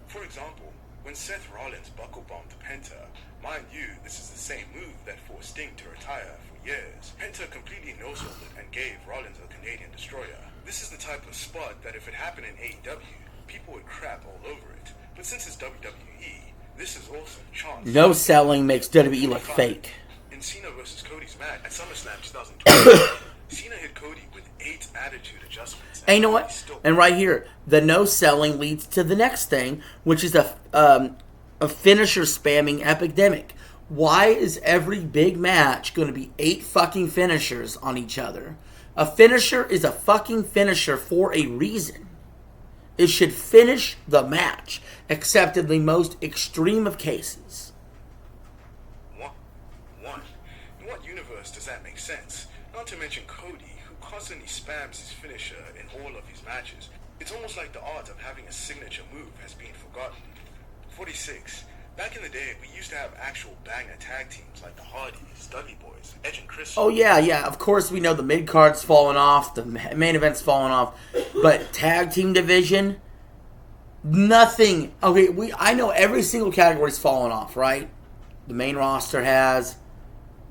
For example, when Seth Rollins buckle bombed Penta, mind you, this is the same move that forced Sting to retire for years. Penta completely no-sold it and gave Rollins a Canadian destroyer. This is the type of spot that if it happened in AEW, people would crap all over it. But since it's WWE, this is also a chance. No selling makes WWE look fake. In Cena versus Cody's match at SummerSlam 2020, Cena hit Cody with 8 attitude adjustments. And you know what? And right here, the no selling leads to the next thing, which is a finisher spamming epidemic. Why is every big match going to be 8 fucking finishers on each other? A finisher is a fucking finisher for a reason. It should finish the match, except in the most extreme of cases. One. In what universe does that make sense? Not to mention Cody, who constantly spams his finisher in all of his matches. It's almost like the art of having a signature move has been forgotten. 46. Back in the day, we used to have actual banger tag teams like the Hardys, Dudley Boys, Edge and Chris. Oh, yeah. Of course, we know the mid-card's falling off, the main event's falling off. But tag team division, nothing. Okay, I know every single category's fallen off, right? The main roster has,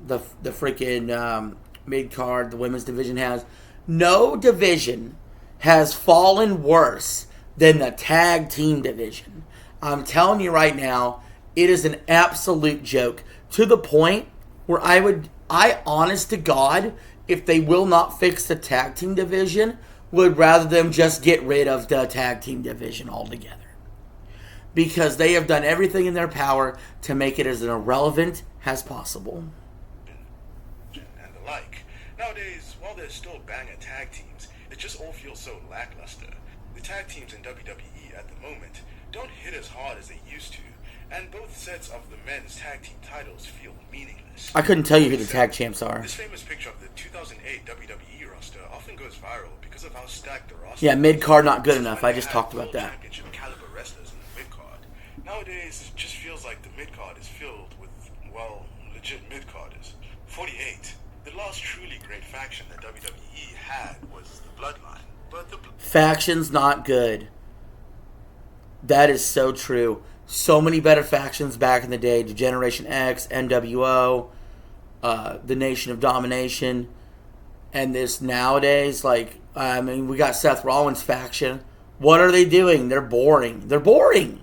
the freaking mid-card, the women's division has. No division has fallen worse than the tag team division. I'm telling you right now, it is an absolute joke, to the point where I honest to God, if they will not fix the tag team division, would rather them just get rid of the tag team division altogether. Because they have done everything in their power to make it as irrelevant as possible. And the like. Nowadays, while there's still banger tag teams, it just all feels so lackluster. The tag teams in WWE at the moment don't hit as hard as they used to, and both sets of the men's tag team titles feel meaningless. I couldn't tell you who the tag champs are. This famous picture of the 2008 WWE roster often goes viral because of how stacked the roster Yeah, mid-card not good enough. I just talked about that. Championship caliber wrestlers in the mid-card. Nowadays, it just feels like the mid-card is filled with, well, legit mid-carders. 48. The last truly great faction that WWE had was the Bloodline. But the Faction's not good. That is so true. So many better factions back in the day. Generation X, NWO, the Nation of Domination. And this nowadays, we got Seth Rollins' faction. What are they doing? They're boring. Bloodline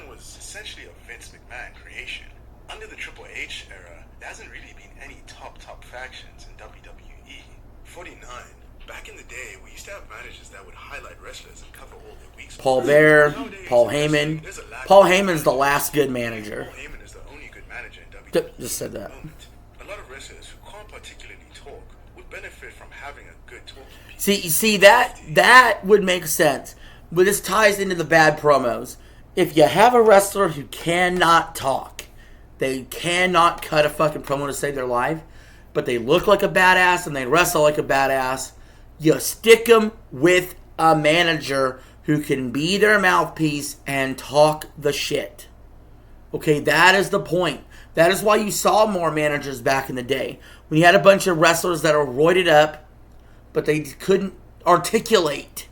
was essentially a Vince McMahon creation. Under the Triple H era, there hasn't really been any top factions in WWE. 49. Back in the day, we used to have managers that would highlight wrestlers and cover all their weak spots. Paul Bear, Paul Heyman. Paul Heyman's the last good manager. Paul Heyman is the only good manager in WWE. Just said that. A lot of wrestlers who can't particularly talk would benefit from having a good talking piece. See that would make sense. But this ties into the bad promos. If you have a wrestler who cannot talk, they cannot cut a fucking promo to save their life, but they look like a badass and they wrestle like a badass, you stick them with a manager who can be their mouthpiece and talk the shit. Okay, that is the point. That is why you saw more managers back in the day. When you had a bunch of wrestlers that are roided up, but they couldn't articulate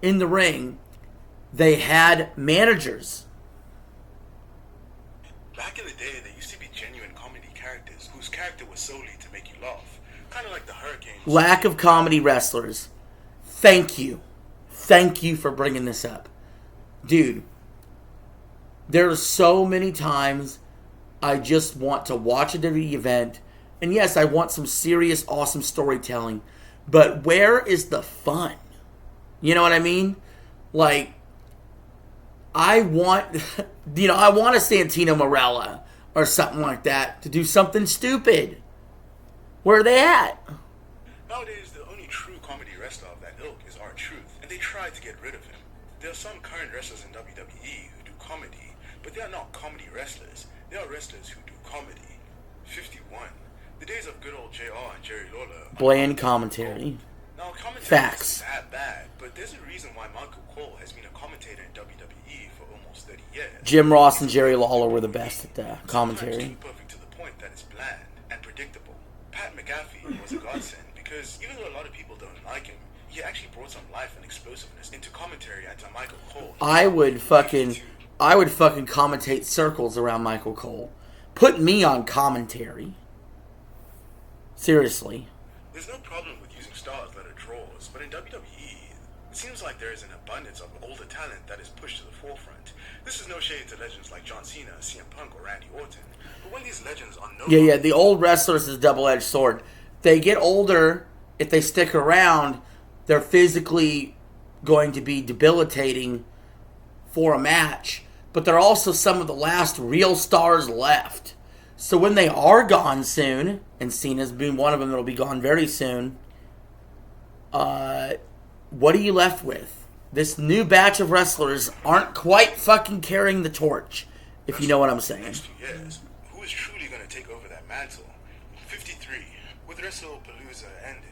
in the ring, they had managers. Back in the day, there used to be genuine comedy characters whose character was solely to make you laugh. Kind of like the Hurricanes. Lack of comedy wrestlers. Thank you. Thank you for bringing this up. Dude, there are so many times I just want to watch a WWE event. And yes, I want some serious, awesome storytelling. But where is the fun? You know what I mean? I want a Santino Marella or something like that to do something stupid. Where are they at? Nowadays, the only true comedy wrestler of that ilk is R-Truth, and they tried to get rid of him. There are some current wrestlers in WWE who do comedy, but they are not comedy wrestlers. They are wrestlers who do comedy. 51. The days of good old JR and Jerry Lawler. Bland commentary. Now, commentary Facts. isn't that bad, but there's a reason why Michael Cole has been a commentator in WWE for almost 30 years. Jim Ross and Jerry Lawler were the best at that commentary. Sometimes too perfect to the point that it's bland and predictable. Pat McAfee was a godsend because even though a lot of people don't like him, he actually brought some life and explosiveness into commentary and to Michael Cole. I would fucking commentate circles around Michael Cole. Put me on commentary. Seriously. There's no problem with using stars that are draws, but in WWE, It seems like there is an abundance of older talent that is pushed to the forefront. This is no shade to legends like John Cena, CM Punk, or Randy Orton. But when these legends are no Yeah, the old wrestlers is a double-edged sword. They get older, if they stick around, they're physically going to be debilitating for a match. But they're also some of the last real stars left. So when they are gone soon, and Cena's been one of them that'll be gone very soon, what are you left with? This new batch of wrestlers aren't quite fucking carrying the torch, if you know what I'm saying. next few years, who is truly going to take over that mantle? 53, with WrestlePalooza ended,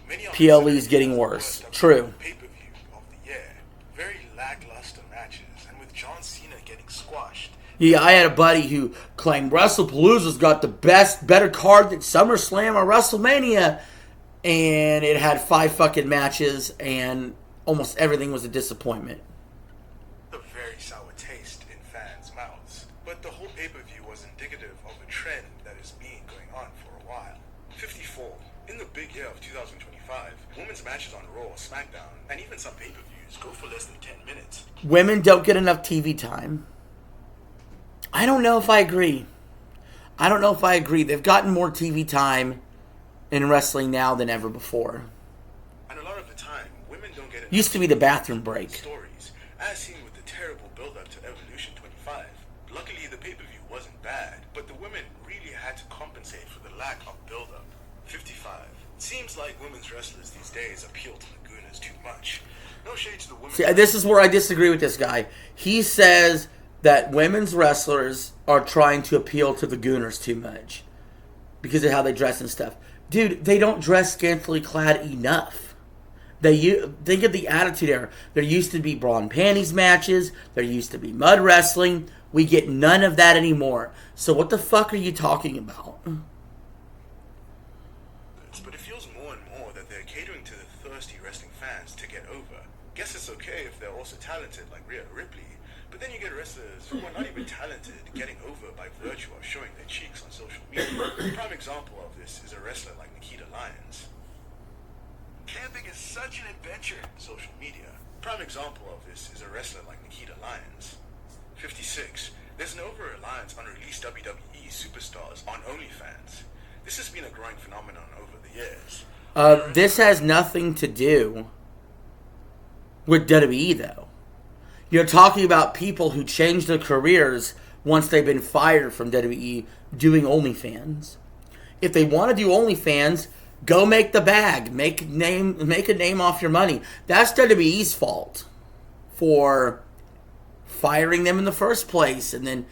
many PLE's getting worse. True. Pay-per-view of the year. Very lackluster matches, and with John Cena getting squashed. Yeah, I had a buddy who claimed WrestlePalooza's got the better card than SummerSlam or WrestleMania. And it had 5 fucking matches, and almost everything was a disappointment. A very sour taste in fans' mouths. But the whole pay-per-view was indicative of a trend that has been going on for a while. 54. In the big year of 2025, women's matches on Raw, SmackDown, and even some pay-per-views go for less than 10 minutes. Women don't get enough TV time. I don't know if I agree. They've gotten more TV time in wrestling now than ever before. And a lot of the time, women don't get Used to be the bathroom break. stories, as seen with the terrible build-up to Evolution 25. Luckily, the pay-per-view wasn't bad, but the women really had to compensate for the lack of build-up. 55. It seems like women's wrestlers these days appeal to the gooners too much. No shade to the women. See, this is where I disagree with this guy. He says that women's wrestlers are trying to appeal to the gooners too much because of how they dress and stuff. Dude, they don't dress scantily clad enough. Think of the Attitude Era. There used to be bra and panties matches. There used to be mud wrestling. We get none of that anymore. So what the fuck are you talking about? But it feels more and more that they're catering to the thirsty wrestling fans to get over. Guess it's okay if they're also talented like Rhea Ripley, but then you get wrestlers who are not even talented getting over by virtue of showing their cheeks on social media. A prime example of this is a wrestler like Nikita Lyons. Camping is such an adventure. Social media. Prime example of this is a wrestler like Nikita Lyons. 56. There's an over-reliance on released WWE superstars on OnlyFans. This has been a growing phenomenon over the years. This has nothing to do with WWE, though. You're talking about people who change their careers once they've been fired from WWE doing OnlyFans. If they want to do OnlyFans, go make the bag. Make a name off your money. That's WWE's fault for firing them in the first place. And then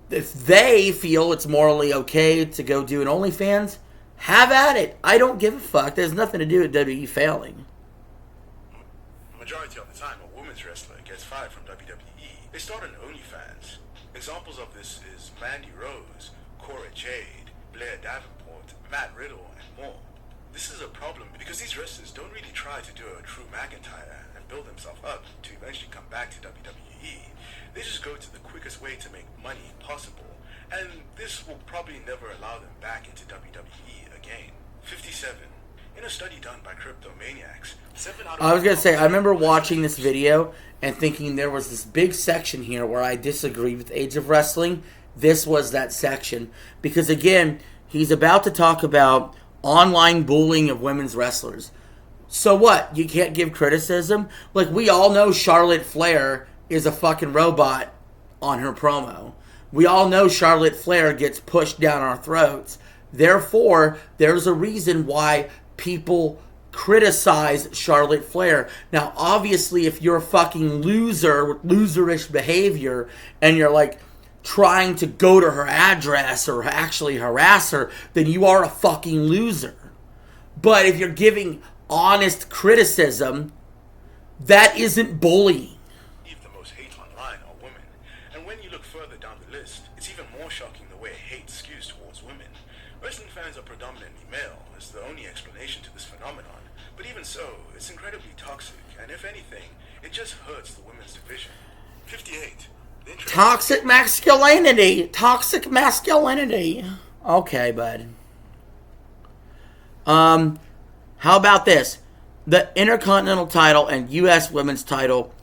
if they feel it's morally okay to go do an OnlyFans, have at it. I don't give a fuck. There's nothing to do with WWE failing. Majority of the time, a women's wrestler gets fired from WWE. They start on OnlyFans. Examples of this is Mandy Rose, Cora Jade, Blair Davenport, Matt Riddle, and more. This is a problem because these wrestlers don't really try to do a Drew McIntyre and build themselves up to eventually come back to WWE. They just go to the quickest way to make money possible, and this will probably never allow them back into WWE again. 57. In a study done by Cryptomaniacs, 7 out of I was going to say, I remember watching this video and thinking there was this big section here where I disagreed with Age of Wrestling. This was that section. Because again, he's about to talk about online bullying of women's wrestlers. So what? You can't give criticism? Like, we all know Charlotte Flair is a fucking robot on her promo. We all know Charlotte Flair gets pushed down our throats. Therefore, there's a reason why people criticize Charlotte Flair. Now, obviously, if you're a fucking loser with loserish behavior and you're like trying to go to her address or actually harass her, then you are a fucking loser. But if you're giving honest criticism, that isn't bullying. the most hate online are women. And when you look further down the list, it's even more shocking the way hate skews towards women. Wrestling fans are predominantly male, is the only explanation to this phenomenon. But even so, it's incredibly toxic, and if anything, it just hurts the women's division. 58. Toxic masculinity. Toxic masculinity. Okay, bud. How about this? the Intercontinental title and U.S. Women's title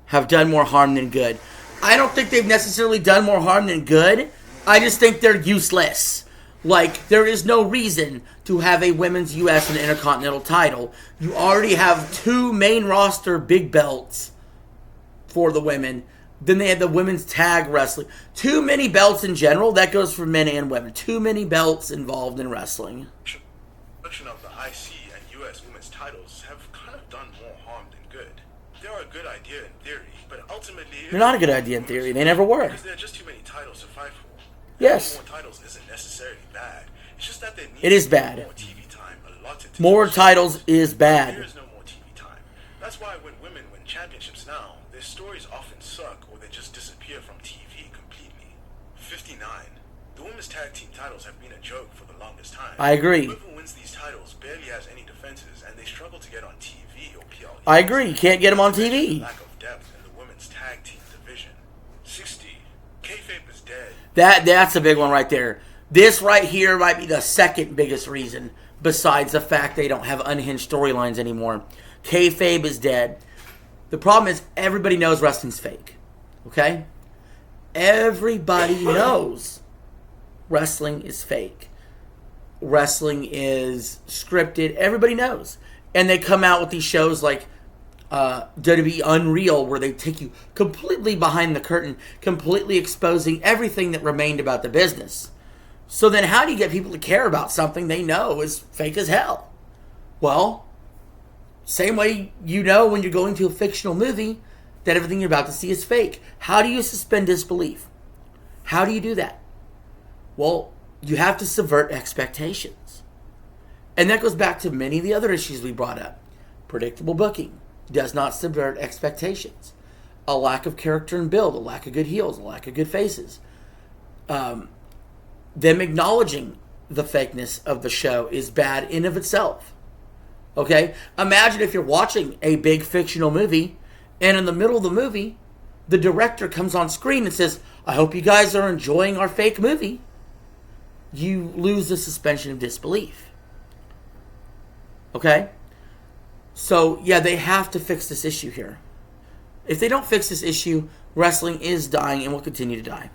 have done more harm than good. I don't think they've necessarily done more harm than good. I just think they're useless. Like, there is no reason to have a women's U.S. and Intercontinental title. You already have 2 main roster big belts for the women. Then they had the women's tag wrestling. Too many belts in general. That goes for men and women. Too many belts involved in wrestling. Production of the IC and US women's titles have kind of done more harm than good. They're a good idea in theory, but ultimately... They're not a good idea in theory. They never were. Because there are just too many titles to fight for. Yes. Having more titles isn't necessarily bad. It's just that there needs It is bad. more TV time allotted to More each titles show. is bad. There is no more TV time. That's why when women win championships now, their stories often suck or they just disappear from TV completely. 59. The women's tag team titles have been a joke for the longest time. I agree. Whoever wins these titles barely has any defenses and they struggle to get on TV or PLE. I agree. You can't get them on TV. Lack of depth in the women's tag team division. 60. Kayfabe is dead. That's a big one right there. This right here might be the second biggest reason, besides the fact they don't have unhinged storylines anymore. Kayfabe is dead. The problem is everybody knows wrestling's fake. Okay? Everybody knows wrestling is fake. Wrestling is scripted. Everybody knows. And they come out with these shows like WWE Unreal, where they take you completely behind the curtain, completely exposing everything that remained about the business. So then how do you get people to care about something they know is fake as hell? Well, same way you know when you're going to a fictional movie that everything you're about to see is fake. How do you suspend disbelief? How do you do that? Well, you have to subvert expectations. And that goes back to many of the other issues we brought up. Predictable booking does not subvert expectations. A lack of character and build, a lack of good heels, a lack of good faces. Them acknowledging the fakeness of the show is bad in of itself. Okay? Imagine if you're watching a big fictional movie, and in the middle of the movie, the director comes on screen and says, I hope you guys are enjoying our fake movie. You lose the suspension of disbelief. Okay? So, yeah, they have to fix this issue here. If they don't fix this issue, wrestling is dying and will continue to die.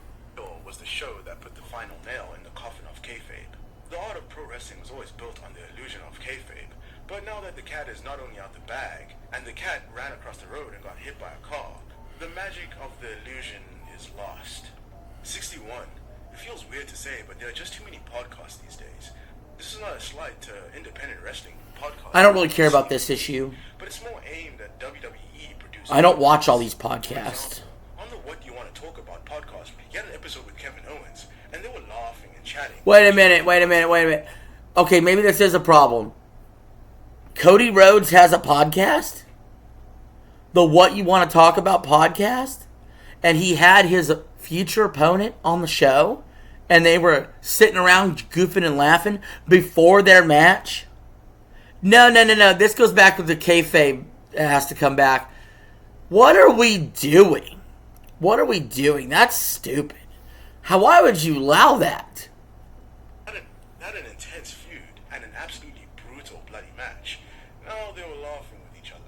Was the show that put the final nail in the coffin of kayfabe. The art of pro wrestling was always built on the illusion of kayfabe, but now that the cat is not only out the bag, and the cat ran across the road and got hit by a car, the magic of the illusion is lost. 61. It feels weird to say, but there are just too many podcasts these days. This is not a slight to independent wrestling podcasts. I don't really care about this issue. But it's more aimed at WWE producers. I don't watch all these podcasts. On the What Do You Want to Talk About podcast, we had an episode with Kevin Owens, and they were laughing and chatting. Wait a minute. Okay, maybe this is a problem. Cody Rhodes has a podcast? The What You Want to Talk About podcast? And he had his future opponent on the show? And they were sitting around goofing and laughing before their match? No. This goes back with the kayfabe. It has to come back. What are we doing? That's stupid. Why would you allow that? Not an intense feud and an absolutely brutal bloody match. No, they were laughing with each other.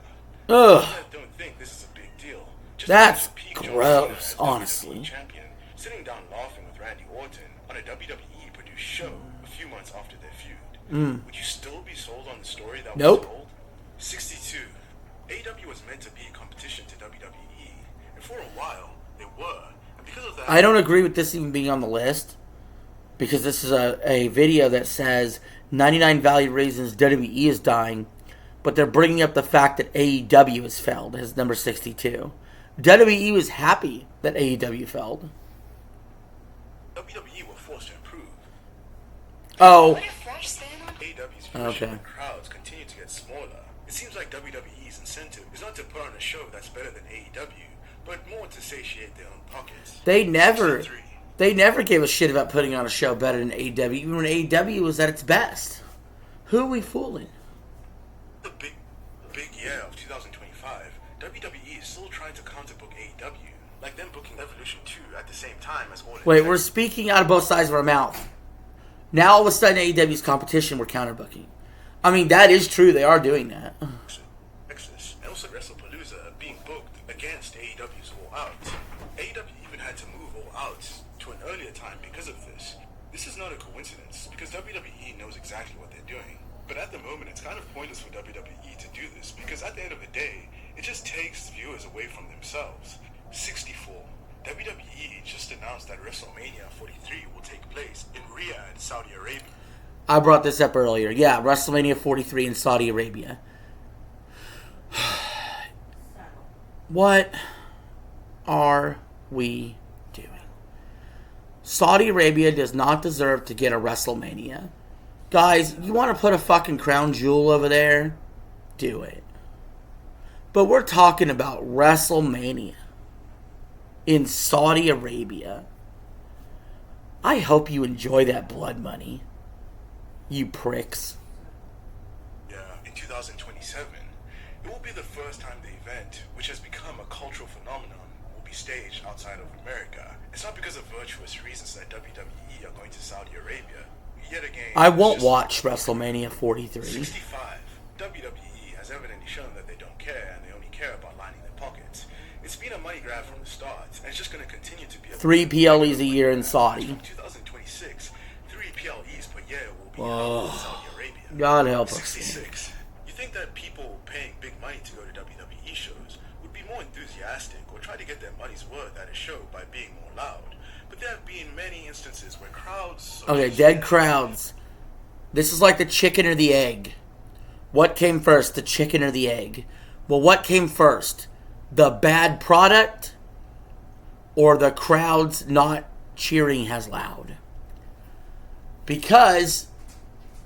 Ugh. I don't think this is a big deal. Just That's imagine Pete John gross, Cena as honestly. WWE champion, sitting down laughing with Randy Orton on a WWE produced show a few months after their feud. Would you still be sold on the story that Nope. was told? 62. AEW was meant to be a competition to WWE, and for a while they were. And because of that, I don't agree with this even being on the list. Because this is a video that says 99 valid reasons WWE is dying. But they're bringing up the fact that AEW has failed as number 62. WWE was happy that AEW failed. WWE were forced to improve. Oh, Put a fresh spin on AEW's Okay. viewership and crowds continue to get smaller. It seems like WWE's incentive is not to put on a show that's better than AEW, but more to satiate their own pockets. they never 63. gave a shit about putting on a show better than AEW, even when AEW was at its best. Who are we fooling? The big year of 2025, WWE is still trying to counterbook AEW, like them booking Evolution 2 at the same time as All In. Wait, we're speaking out of both sides of our mouth. Now all of a sudden AEW's competition we're counterbooking. I mean, that is true. They are doing that. out to an earlier time because of this. This is not a coincidence, because WWE knows exactly what they're doing. But at the moment, it's kind of pointless for WWE to do this, because at the end of the day, it just takes viewers away from themselves. 64. WWE just announced that WrestleMania 43 will take place in Riyadh, Saudi Arabia. I brought this up earlier. Yeah, WrestleMania 43 in Saudi Arabia. What are we doing? Saudi Arabia does not deserve to get a WrestleMania. Guys, you want to put a fucking crown jewel over there? Do it. But we're talking about WrestleMania in Saudi Arabia. I hope you enjoy that blood money, you pricks. Yeah, in 2027, it will be the first time the event, which has become a cultural phenomenon, will be staged outside of America. It's not because of virtuous reasons that WWE are going to Saudi Arabia. Yet again, I won't watch WrestleMania 43. 65. WWE has evidently shown that they don't care, and they only care about lining their pockets. It's been a money grab from the start, and it's just going to continue to be. 3 PLEs a year in Saudi. From 2026, 3 PLEs per year will be in Saudi Arabia. God help us. 66. You think that people paying big money to go to WWE shows would be more enthusiastic or try to get their money's worth at a show by being more loud? But there have been many instances where crowds... Okay, dead crowds. This is like the chicken or the egg. What came first, the chicken or the egg? Well, what came first? The bad product or the crowds not cheering as loud? Because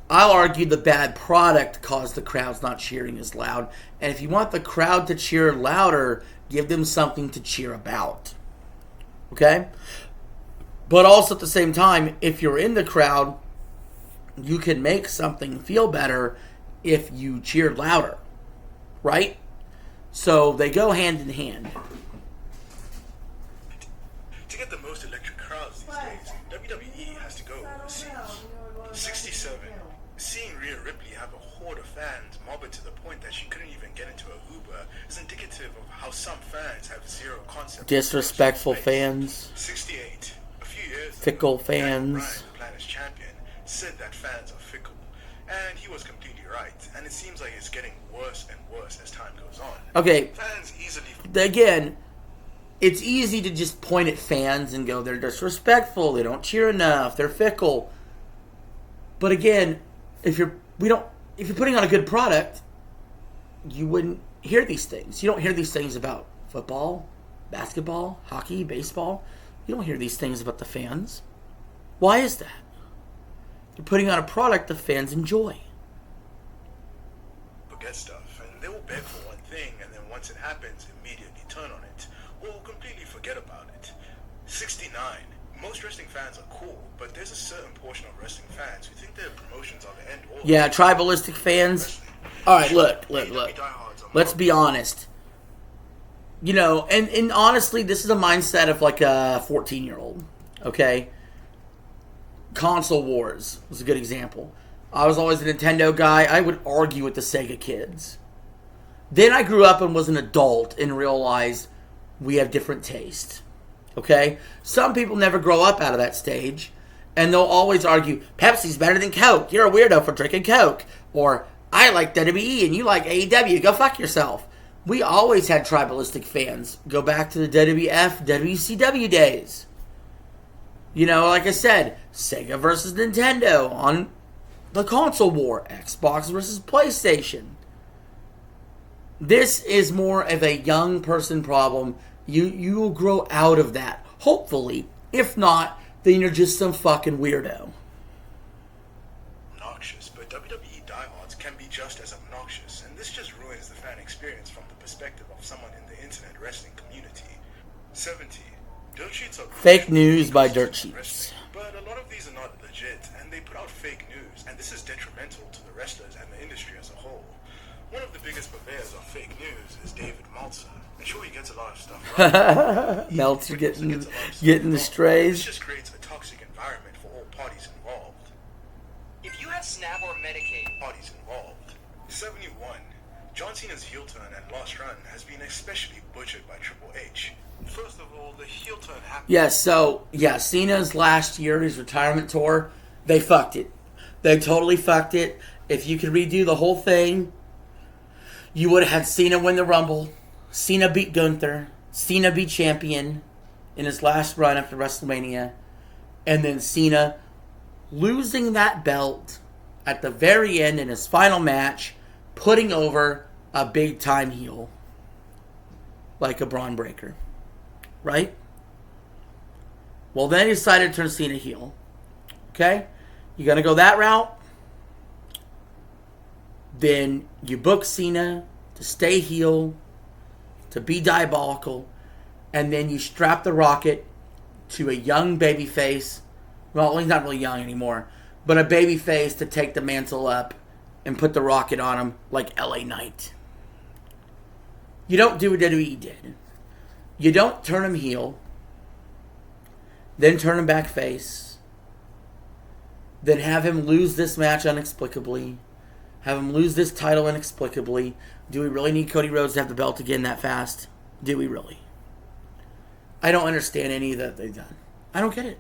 I'll argue the bad product caused the crowds not cheering as loud. And if you want the crowd to cheer louder, give them something to cheer about. Okay? But also at the same time, if you're in the crowd, you can make something feel better if you cheered louder. Right? So they go hand in hand. To get the most electric crowds these days, WWE has to go overseas. 67. Seeing Rhea Ripley have a horde of fans mob it to the point that she couldn't even get into an Uber is indicative of how some fans have zero concept. Disrespectful fans. 68. A few years Fickle ago, fans. Daniel Bryan, the Planet's champion, said that fans are fickle. And he was completely right. And it seems like it's getting worse and worse as time goes on. Okay. Fans easily... Again, it's easy to just point at fans and go, they're disrespectful, they don't cheer enough, they're fickle. But again, if you're putting on a good product, you wouldn't hear these things. You don't hear these things about football, basketball, hockey, baseball. You don't hear these things about the fans. Why is that? You're putting on a product the fans enjoy. Forget stuff, and they will beg for one thing, and then once it happens, immediately turn on it, or completely forget about it. 69. Most wrestling fans are cool, but there's a certain portion of wrestling fans who think their promotions are the end all. Yeah, tribalistic fans. Alright, look. Let's be honest. You know, and honestly, this is a mindset of like a 14-year-old. Okay? Console Wars was a good example. I was always a Nintendo guy. I would argue with the Sega kids. Then I grew up and was an adult and realized we have different tastes. Okay? Some people never grow up out of that stage, and they'll always argue, Pepsi's better than Coke. You're a weirdo for drinking Coke. Or, I like WWE and you like AEW. Go fuck yourself. We always had tribalistic fans. Go back to the WWF, WCW days. You know, like I said, Sega versus Nintendo on the console war. Xbox versus PlayStation. This is more of a young person problem. You will grow out of that. Hopefully. If not, then you're just some fucking weirdo. Obnoxious, but WWE diehards can be just as obnoxious, and this just ruins the fan experience from the perspective of someone in the internet wrestling community. 70. Dirt sheets are Fake news by Dirt Sheets. But a lot of these are not legit, and they put out fake news, and this is detrimental to the wrestlers and the industry as a whole. One of the biggest purveyors of fake news is David Meltzer. And sure, he gets a lot of stuff right. Meltzer getting the This strays. just creates a toxic environment for all parties involved. If you have SNAP or Medicaid, Parties involved. 71. John Cena's heel turn and last run has been especially butchered by Triple H. First of all, the heel turn happened. Cena's last year, his retirement tour, they fucked it. They totally fucked it. If you could redo the whole thing, you would have had Cena win the Rumble. Cena beat Gunther. Cena be champion in his last run after WrestleMania. And then Cena losing that belt at the very end in his final match, putting over a big-time heel like a Braun Breaker. Right? Well, then he decided to turn Cena heel. Okay? You gonna go that route? Then you book Cena to stay heel, to be diabolical, and then you strap the Rocket to a young babyface. Well, he's not really young anymore, but a babyface to take the mantle up and put the Rocket on him like LA Knight. You don't do what WWE did. You don't turn him heel, then turn him back face, then have him lose this match inexplicably, have him lose this title inexplicably. Do we really need Cody Rhodes to have the belt again that fast? Do we really? I don't understand any of that they've done. I don't get it.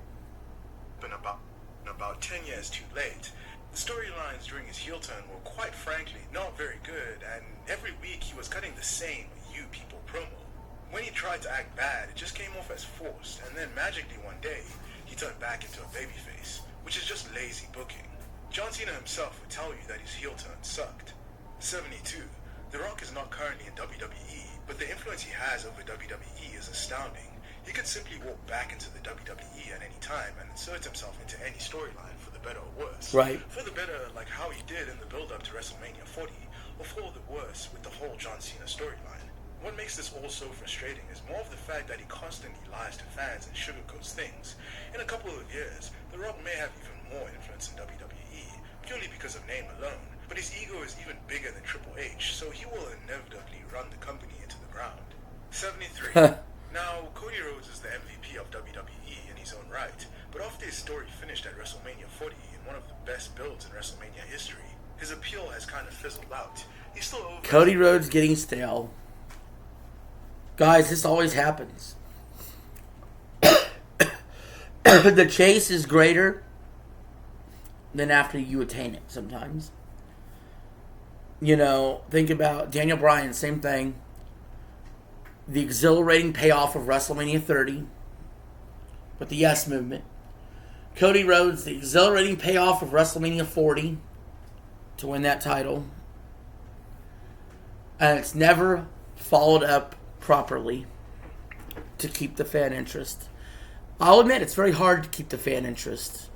Been about 10 years too late. The storylines during his heel turn were quite frankly not very good, and every week he was cutting the same "you people" promo. When he tried to act bad, it just came off as forced, and then magically one day, he turned back into a babyface, which is just lazy booking. John Cena himself would tell you that his heel turn sucked. 72. The Rock is not currently in WWE, but the influence he has over WWE is astounding. He could simply walk back into the WWE at any time and insert himself into any storyline, for the better or worse. Right. For the better, like how he did in the build-up to WrestleMania 40, or for the worse with the whole John Cena storyline. What makes this all so frustrating is more of the fact that he constantly lies to fans and sugarcoats things. In a couple of years, The Rock may have even more influence in WWE, purely because of name alone, but his ego is even bigger than Triple H, so he will inevitably run the company into the ground. 73. Now, Cody Rhodes is the MVP of WWE in his own right, but after his story finished at WrestleMania 40 in one of the best builds in WrestleMania history, his appeal has kind of fizzled out. He's still over. Cody Rhodes getting stale. Guys, this always happens. The chase is greater than after you attain it sometimes. You know, think about Daniel Bryan, same thing. The exhilarating payoff of WrestleMania 30 with the Yes Movement. Cody Rhodes, the exhilarating payoff of WrestleMania 40 to win that title. And it's never followed up properly to keep the fan interest. I'll admit, it's very hard to keep the fan interest.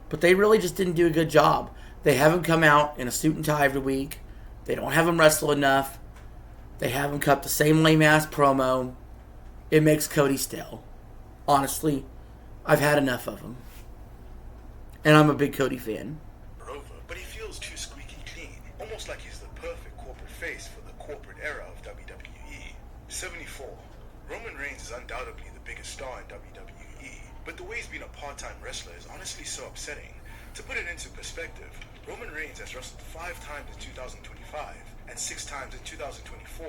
But they really just didn't do a good job. They have him come out in a suit and tie every week. They don't have him wrestle enough. They have him cut the same lame-ass promo. It makes Cody stale. Honestly, I've had enough of him. And I'm a big Cody fan. Over, but he feels too squeaky clean. Almost like he's the perfect corporate face for the corporate era of WWE. 74. Roman Reigns is undoubtedly the biggest star in WWE, but the way he's been a part-time wrestler is honestly so upsetting. To put it into perspective, Roman Reigns has wrestled 5 times in 2025 and 6 times in 2024.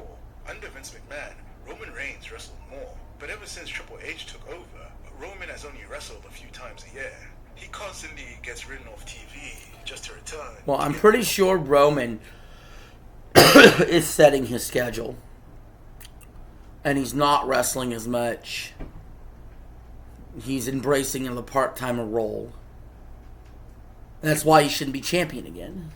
Under Vince McMahon, Roman Reigns wrestled more, but ever since Triple H took over, Roman has only wrestled a few times a year. He constantly gets written off TV just to return. Well, I'm pretty sure Roman is setting his schedule. And he's not wrestling as much. He's embracing the part-timer role. And that's why he shouldn't be champion again.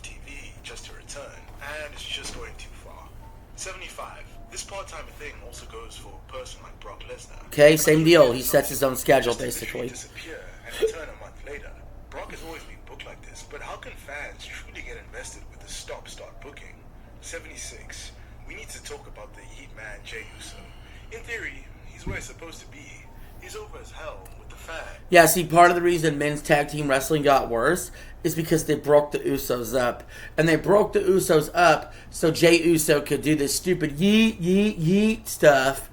TV just to return, and it's just going too far. 75. This part-timer thing also goes for a person like Brock Lesnar. Okay, same deal. He sets his own schedule, Just to basically. disappear and return a month later. Brock has always been booked like this, but how can fans truly get invested with the stop-start booking? 76. We need to talk about the Heat man, Jey Uso. In theory, he's where he's supposed to be. He's over as hell with the fan. Yeah, see, part of the reason men's tag team wrestling got worse is because they broke the Usos up. And they broke the Usos up so Jey Uso could do this stupid yeet, yeet, yeet stuff.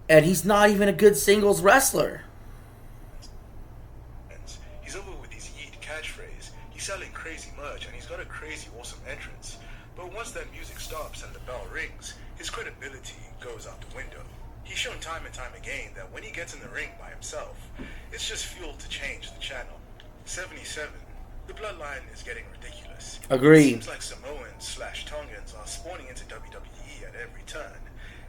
And he's not even a good singles wrestler. He's over with his Yeet catchphrase. He's selling crazy merch, and he's got a crazy awesome entrance. But once that music stops and the bell rings, his credibility goes out the window. He's shown time and time again that when he gets in the ring by himself, it's just fuel to change the channel. 77. The bloodline is getting ridiculous. Agreed. It seems like Samoans/Tongans are spawning into WWE at every turn.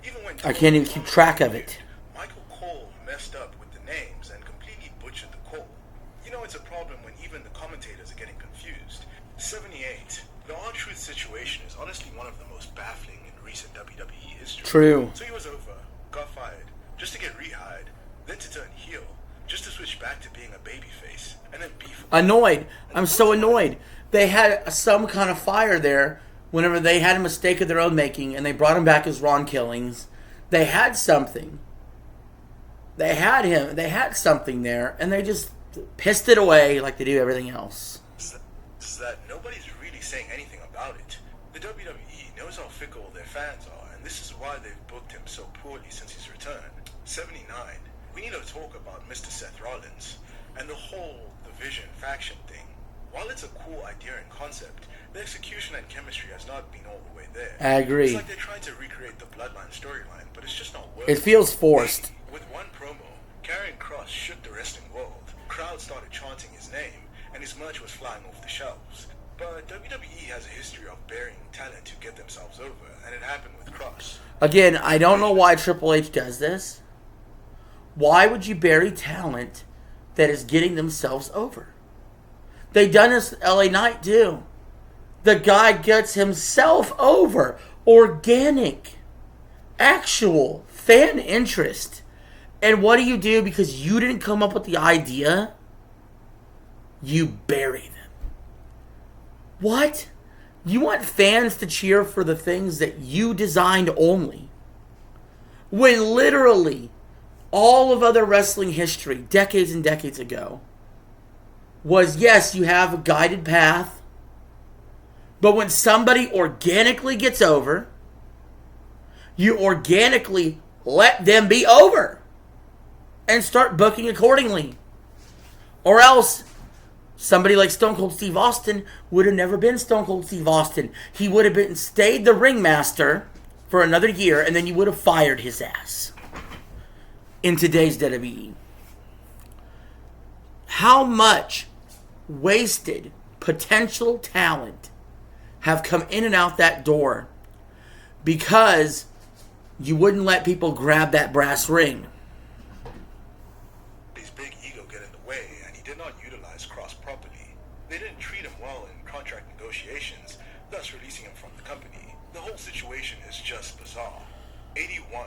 Even when I can't even keep track of it. Michael Cole messed up with the names and completely butchered the call. You know it's a problem when even the commentators are getting confused. 78. The R-Truth situation is honestly one of the most baffling in recent WWE history. True. So he was over, got fired, just to get rehired, then to turn heel, just to switch back to being a babyface, and then beef. Annoyed. I'm so annoyed. They had some kind of fire there whenever they had a mistake of their own making and they brought him back as Ron Killings. They had something. They had him. They had something there, and they just pissed it away like they do everything else. Is that nobody's really saying anything about it. The WWE knows how fickle their fans are, and this is why they've booked him so poorly since his return. 79. We need to talk about Mr. Seth Rollins and the whole Division faction thing. While it's a cool idea and concept, the execution and chemistry has not been all the way there. I agree. It's like they're trying to recreate the Bloodline storyline, but it's just not working. It feels forced. With one promo, Karrion Kross shook the wrestling world. Crowds started chanting his name, and his merch was flying off the shelves. But WWE has a history of burying talent to get themselves over, and it happened with Kross. Again, I don't know why Triple H does this. Why would you bury talent that is getting themselves over? They done this with LA Knight too. The guy gets himself over. Organic. Actual fan interest. And what do? Because you didn't come up with the idea, you bury them. What? You want fans to cheer for the things that you designed only. When literally all of other wrestling history, decades and decades ago, was yes, you have a guided path, but when somebody organically gets over, you organically let them be over and start booking accordingly. Or else somebody like Stone Cold Steve Austin would have never been Stone Cold Steve Austin. He would have stayed the ringmaster for another year, and then you would have fired his ass. In today's WWE. How much wasted potential talent have come in and out that door because you wouldn't let people grab that brass ring? His big ego get in the way, and he did not utilize Kross properly. They didn't treat him well in contract negotiations, thus releasing him from the company. The whole situation is just bizarre. 81.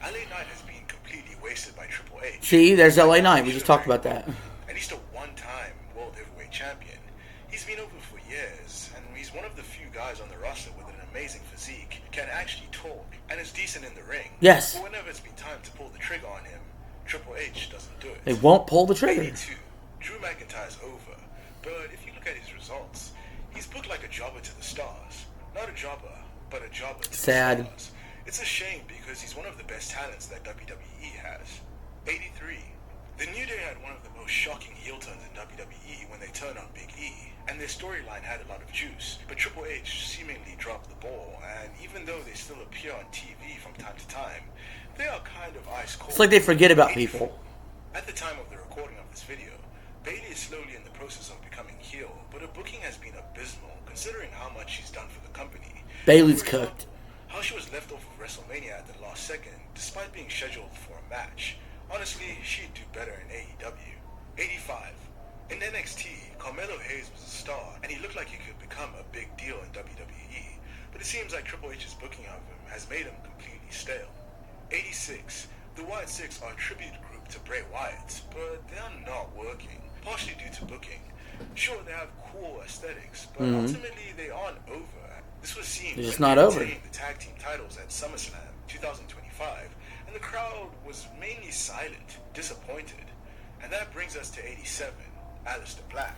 LA Knight has been completely wasted by Triple H. See, there's LA Knight. We just talked about that. And he's the one-time World Heavyweight Champion. He's been over for years, and he's one of the few guys on the roster with an amazing physique, can actually talk, and is decent in the ring. Yes. But whenever it's been time to pull the trigger on him, Triple H doesn't do it. They won't pull the trigger. 82. Drew McIntyre's over, but if you look at his results, he's booked like a jobber to the stars. Not a jobber, but a jobber to Sad. the stars. It's a shame because he's one of the best talents that WWE has. 83. The New Day had one of the most shocking heel turns in WWE when they turned on Big E, and their storyline had a lot of juice, but Triple H seemingly dropped the ball, and even though they still appear on TV from time to time, they are kind of ice cold. It's like they forget about 84. people. At the time of the recording of this video, Bayley is slowly in the process of becoming heel, but her booking has been abysmal considering how much she's done for the company. Bayley's For example, cooked. how she was left off of WrestleMania at the last second, despite being scheduled for a match. Honestly, she'd do better in AEW. 85. In NXT, Carmelo Hayes was a star, and he looked like he could become a big deal in WWE, but it seems like Triple H's booking of him has made him completely stale. 86. The Wyatt Six are a tribute group to Bray Wyatt, but they are not working, partially due to booking. Sure, they have cool aesthetics, but ultimately they aren't over. This was seen They're just when not they over. retained the tag team titles at SummerSlam 2025, and the crowd was mainly silent, disappointed. And that brings us to 87, Aleister Black.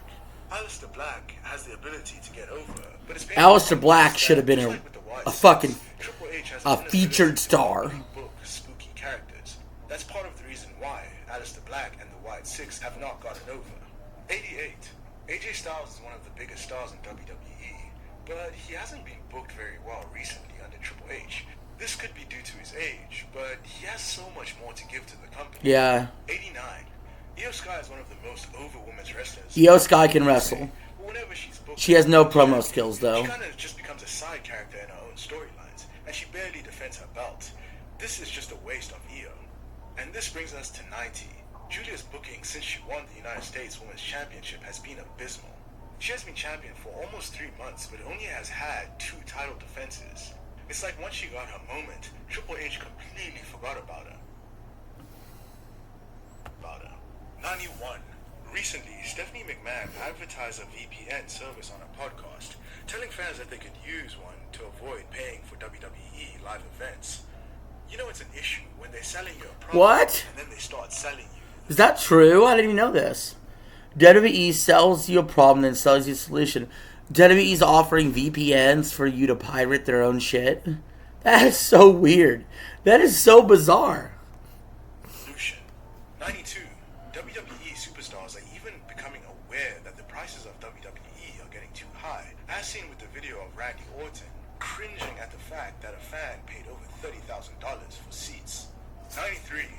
Aleister Black has the ability to get over, but it's Aleister Black should have been just like with the Wyatt a Six, fucking Triple H has a an inability featured to star. book spooky characters. That's part of the reason why Aleister Black and the Wyatt Six have not gotten over. 88. AJ Styles is one of the biggest stars in WWE, but he hasn't been booked very well recently under Triple H. This could be due to his age, but he has so much more to give to the company. Yeah. 89. Io Sky is one of the most over women's wrestlers. Io Sky can wrestle. Whenever she's booked, She has no promo skills, though. She kind of just becomes a side character in her own storylines, and she barely defends her belt. This is just a waste of Io. And this brings us to 90. Julia's booking since she won the United States Women's Championship has been abysmal. She has been champion for almost 3 months, but only has had 2 title defenses. It's like once she got her moment, Triple H completely forgot about her. 91. Recently, Stephanie McMahon advertised a VPN service on her podcast, telling fans that they could use one to avoid paying for WWE live events. You know it's an issue when they're selling you a product, What? and then they start selling you. Is that true? I didn't even know this. WWE sells you a problem and sells you a solution. WWE's offering VPNs for you to pirate their own shit. That is so weird. That is so bizarre. Solution. 92. WWE superstars are even becoming aware that the prices of WWE are getting too high, as seen with the video of Randy Orton cringing at the fact that a fan paid over $30,000 for seats. 93.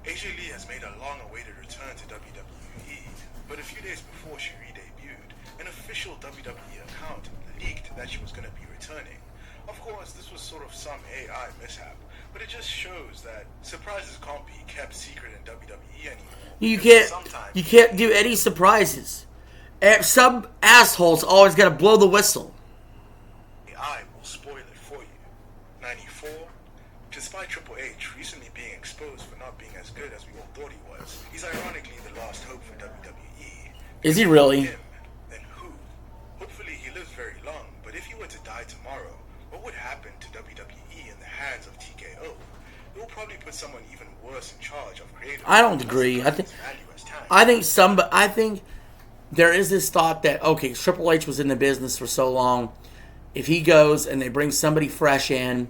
AJ Lee has made a long-awaited return to WWE, but a few days before she re-debuted, an official WWE account leaked that she was going to be returning. Of course, this was sort of some AI mishap, but it just shows that surprises can't be kept secret in WWE anymore. You can't do any surprises. Some assholes always gotta blow the whistle. AI will spoil it for you. 94. Despite Triple H recently being exposed for not being as good as we all thought he was, he's ironically the last hope for WWE. Is he really? Him, then who? Hopefully he lives very long, but if he were to die tomorrow, what would happen to WWE in the hands of TKO? It will probably put someone even worse in charge of creative. I don't agree. I think there is this thought that, okay, Triple H was in the business for so long. If he goes and they bring somebody fresh in,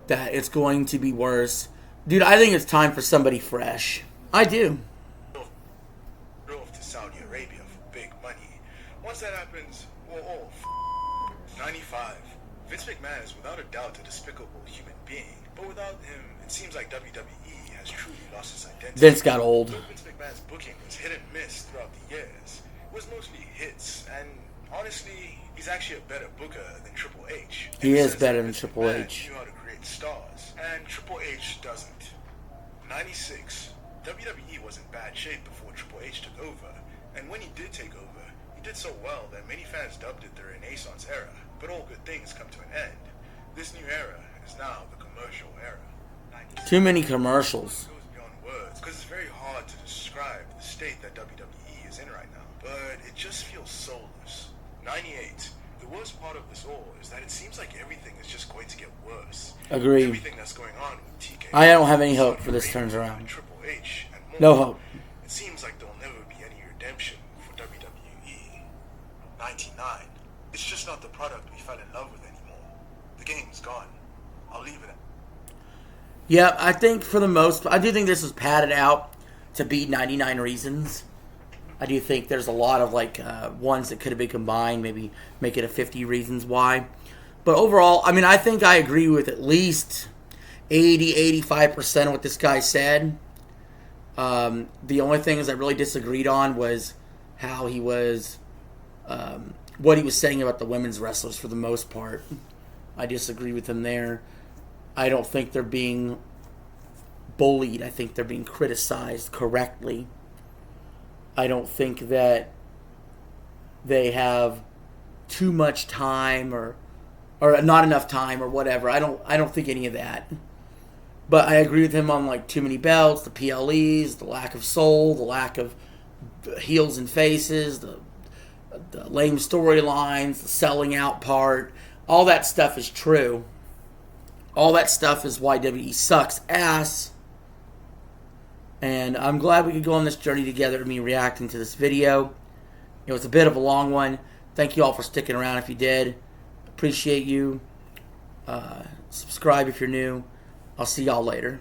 that it's going to be worse. Dude, I think it's time for somebody fresh. I do. Drove to Saudi Arabia for big money. Once that happens, we're all 95. Vince McMahon is without a doubt a despicable human being, but without him, it seems like WWE has truly lost its identity. Vince got old. Though Vince McMahon's booking was hit and miss throughout the years, it was mostly hits, and honestly, he's actually a better booker than Triple H. He is better than Triple H. He knew how to create stars, and Triple H doesn't. 96. WWE was in bad shape before Triple H took over, and when he did take over, he did so well that many fans dubbed it the Renaissance era. But all good things come to an end. This new era is now the commercial era. 96. Too many commercials. It goes beyond words, because it's very hard to describe the state that WWE is in right now. But it just feels soulless. 98. The worst part of this all is that it seems like everything is just going to get worse. Agreed. Everything that's going on with TK. I don't have any hope for this turns around. Triple H and more. No hope. It seems like there'll never be any redemption for WWE. 99. It's just not the product we fell in love with anymore. The game's gone. I'll leave it at. Yeah, I think for the most, I do think this was padded out to beat 99 Reasons. I do think there's a lot of ones that could have been combined, maybe make it a 50 Reasons Why. But overall, I mean, I think I agree with at least 80-85% of what this guy said. The only things I really disagreed on was how he was, what he was saying about the women's wrestlers for the most part. I disagree with him there. I don't think they're being bullied. I think they're being criticized correctly. I don't think that they have too much time or not enough time or whatever. I don't think any of that. But I agree with him on too many belts, the PLEs, the lack of soul, the lack of heels and faces, the lame storylines, the selling out part. All that stuff is true. All that stuff is why WWE sucks ass. And I'm glad we could go on this journey together, me reacting to this video. It's a bit of a long one. Thank you all for sticking around if you did. Appreciate you. Subscribe if you're new. I'll see y'all later.